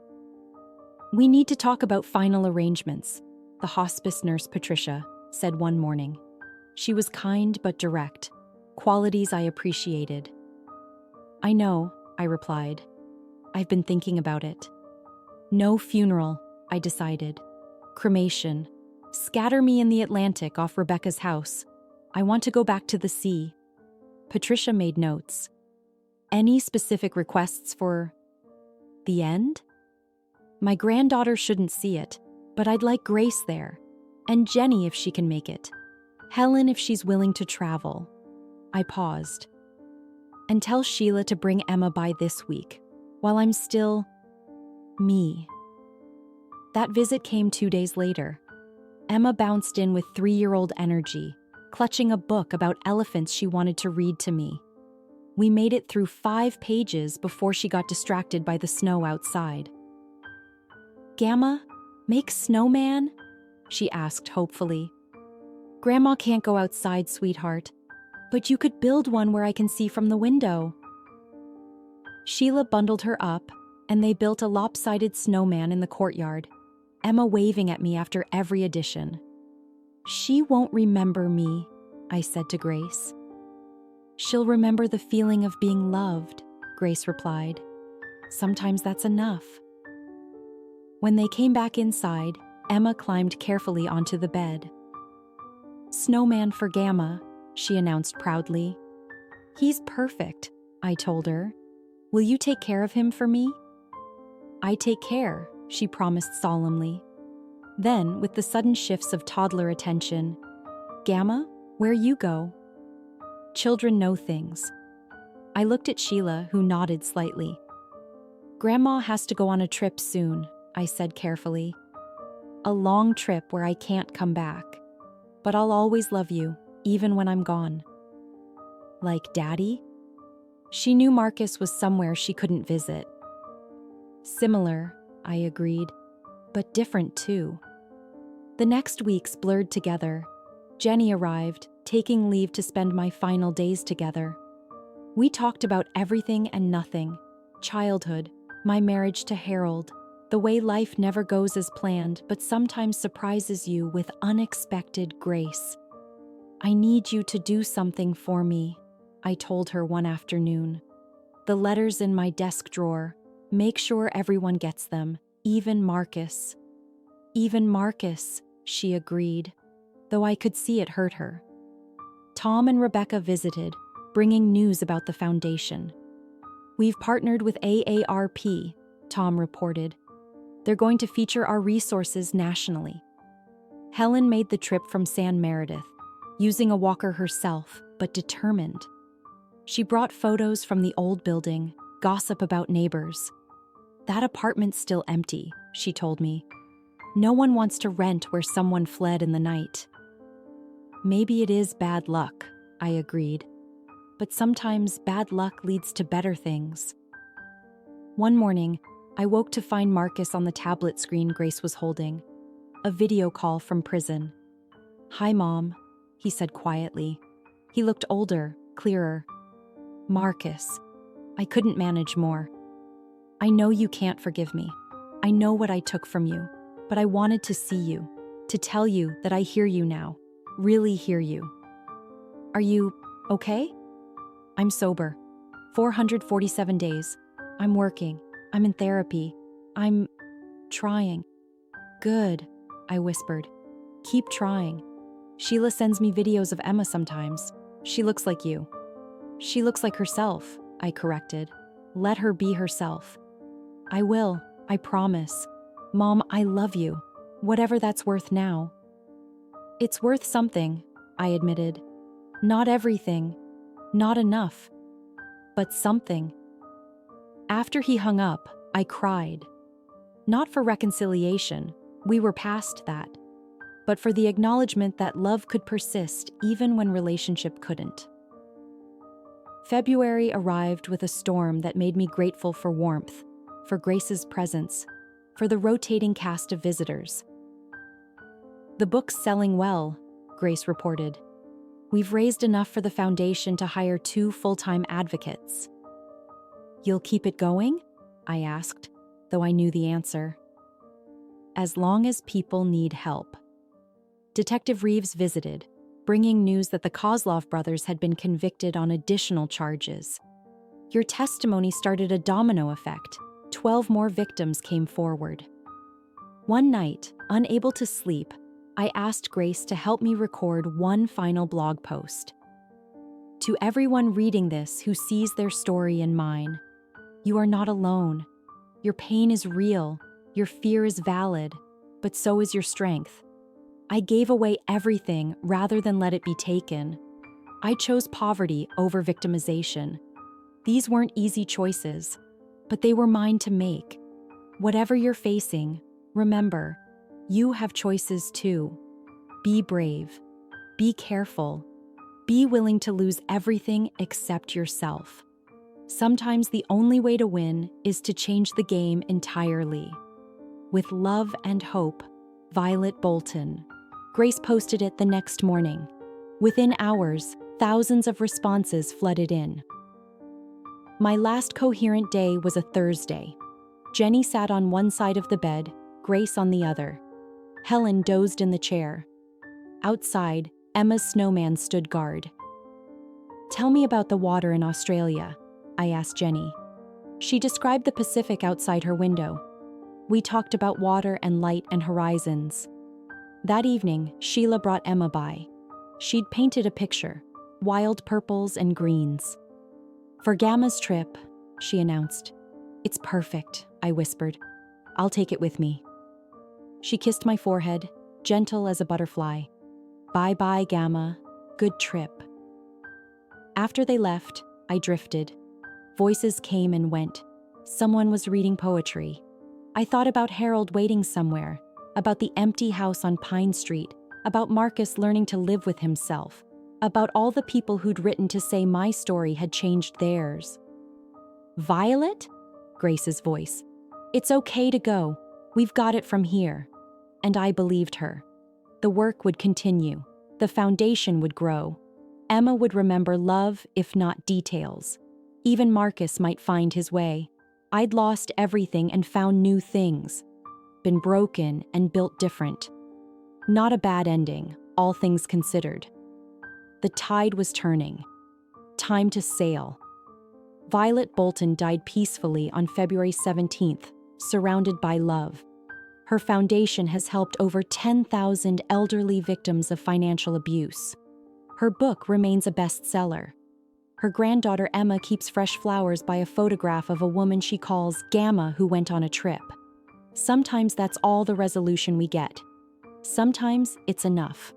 "We need to talk about final arrangements," the hospice nurse Patricia said one morning. She was kind but direct, qualities I appreciated. "I know," I replied. "I've been thinking about it." No funeral, I decided. Cremation. Scatter me in the Atlantic off Rebecca's house. I want to go back to the sea. Patricia made notes. "Any specific requests for the end?" "My granddaughter shouldn't see it, but I'd like Grace there. And Jenny if she can make it. Helen if she's willing to travel." I paused. "And tell Sheila to bring Emma by this week, while I'm still me." That visit came 2 days later. Emma bounced in with 3-year-old energy, clutching a book about elephants she wanted to read to me. We made it through 5 pages before she got distracted by the snow outside. "Gamma, make snowman?" she asked hopefully. "Grandma can't go outside, sweetheart, but you could build one where I can see from the window." Sheila bundled her up, and they built a lopsided snowman in the courtyard, Emma waving at me after every addition. "She won't remember me," I said to Grace. "She'll remember the feeling of being loved," Grace replied. "Sometimes that's enough." When they came back inside, Emma climbed carefully onto the bed. "Snowman for Gamma," she announced proudly. "He's perfect," I told her. "Will you take care of him for me?" "I take care," she promised solemnly. Then, with the sudden shifts of toddler attention, "Gamma, where you go?" Children know things. I looked at Sheila, who nodded slightly. "Grandma has to go on a trip soon," I said carefully. "A long trip where I can't come back. But I'll always love you, even when I'm gone." "Like Daddy?" She knew Marcus was somewhere she couldn't visit. "Similar," I agreed, "but different too." The next weeks blurred together. Jenny arrived, taking leave to spend my final days together. We talked about everything and nothing: childhood, my marriage to Harold, the way life never goes as planned but sometimes surprises you with unexpected grace. "I need you to do something for me," I told her one afternoon. "The letters in my desk drawer. Make sure everyone gets them, even Marcus." "Even Marcus," she agreed, though I could see it hurt her. Tom and Rebecca visited, bringing news about the foundation. "We've partnered with AARP," Tom reported. "They're going to feature our resources nationally." Helen made the trip from San Meredith, using a walker herself, but determined. She brought photos from the old building, gossip about neighbors. "That apartment's still empty," she told me. "No one wants to rent where someone fled in the night." "Maybe it is bad luck," I agreed. but sometimes bad luck leads to better things. One morning, I woke to find Marcus on the tablet screen Grace was holding. A video call from prison. "Hi, Mom," he said quietly. He looked older, clearer. "Marcus, I couldn't manage more. I know you can't forgive me. I know what I took from you, but I wanted to see you, to tell you that I hear you now, really hear you. Are you okay? I'm sober. 447 days. I'm working. I'm in therapy. I'm trying." "Good," I whispered. "Keep trying. Sheila sends me videos of Emma sometimes. She looks like you." "She looks like herself," I corrected. "Let her be herself." "I will, I promise. Mom, I love you, whatever that's worth now." "It's worth something," I admitted. "Not everything, not enough, but something." After he hung up, I cried. Not for reconciliation, we were past that, but for the acknowledgement that love could persist even when relationship couldn't. February arrived with a storm that made me grateful for warmth, for Grace's presence, for the rotating cast of visitors. "The book's selling well," Grace reported. "We've raised enough for the foundation to hire 2 full-time advocates." "You'll keep it going?" I asked, though I knew the answer. "As long as people need help." Detective Reeves visited, bringing news that the Kozlov brothers had been convicted on additional charges. "Your testimony started a domino effect. 12 more victims came forward." One night, unable to sleep, I asked Grace to help me record one final blog post. "To everyone reading this who sees their story in mine, you are not alone. Your pain is real, your fear is valid, but so is your strength. I gave away everything rather than let it be taken. I chose poverty over victimization. These weren't easy choices, but they were mine to make. Whatever you're facing, remember, you have choices too. Be brave. Be careful. Be willing to lose everything except yourself. Sometimes the only way to win is to change the game entirely. With love and hope, Violet Bolton." Grace posted it the next morning. Within hours, thousands of responses flooded in. My last coherent day was a Thursday. Jenny sat on one side of the bed, Grace on the other. Helen dozed in the chair. Outside, Emma's snowman stood guard. "Tell me about the water in Australia," I asked Jenny. She described the Pacific outside her window. We talked about water and light and horizons. That evening, Sheila brought Emma by. She'd painted a picture, wild purples and greens. "For Gamma's trip," she announced. "It's perfect," I whispered. "I'll take it with me." She kissed my forehead, gentle as a butterfly. "Bye-bye, Gamma. Good trip." After they left, I drifted. Voices came and went. Someone was reading poetry. I thought about Harold waiting somewhere, about the empty house on Pine Street, about Marcus learning to live with himself, about all the people who'd written to say my story had changed theirs. "Violet?" Grace's voice. "It's okay to go. We've got it from here." And I believed her. The work would continue. The foundation would grow. Emma would remember love, if not details. Even Marcus might find his way. I'd lost everything and found new things. Been broken and built different. Not a bad ending, all things considered. The tide was turning. Time to sail. Violet Bolton died peacefully on February 17th, surrounded by love. Her foundation has helped over 10,000 elderly victims of financial abuse. Her book remains a bestseller. Her granddaughter Emma keeps fresh flowers by a photograph of a woman she calls Gamma who went on a trip. Sometimes that's all the resolution we get. Sometimes it's enough.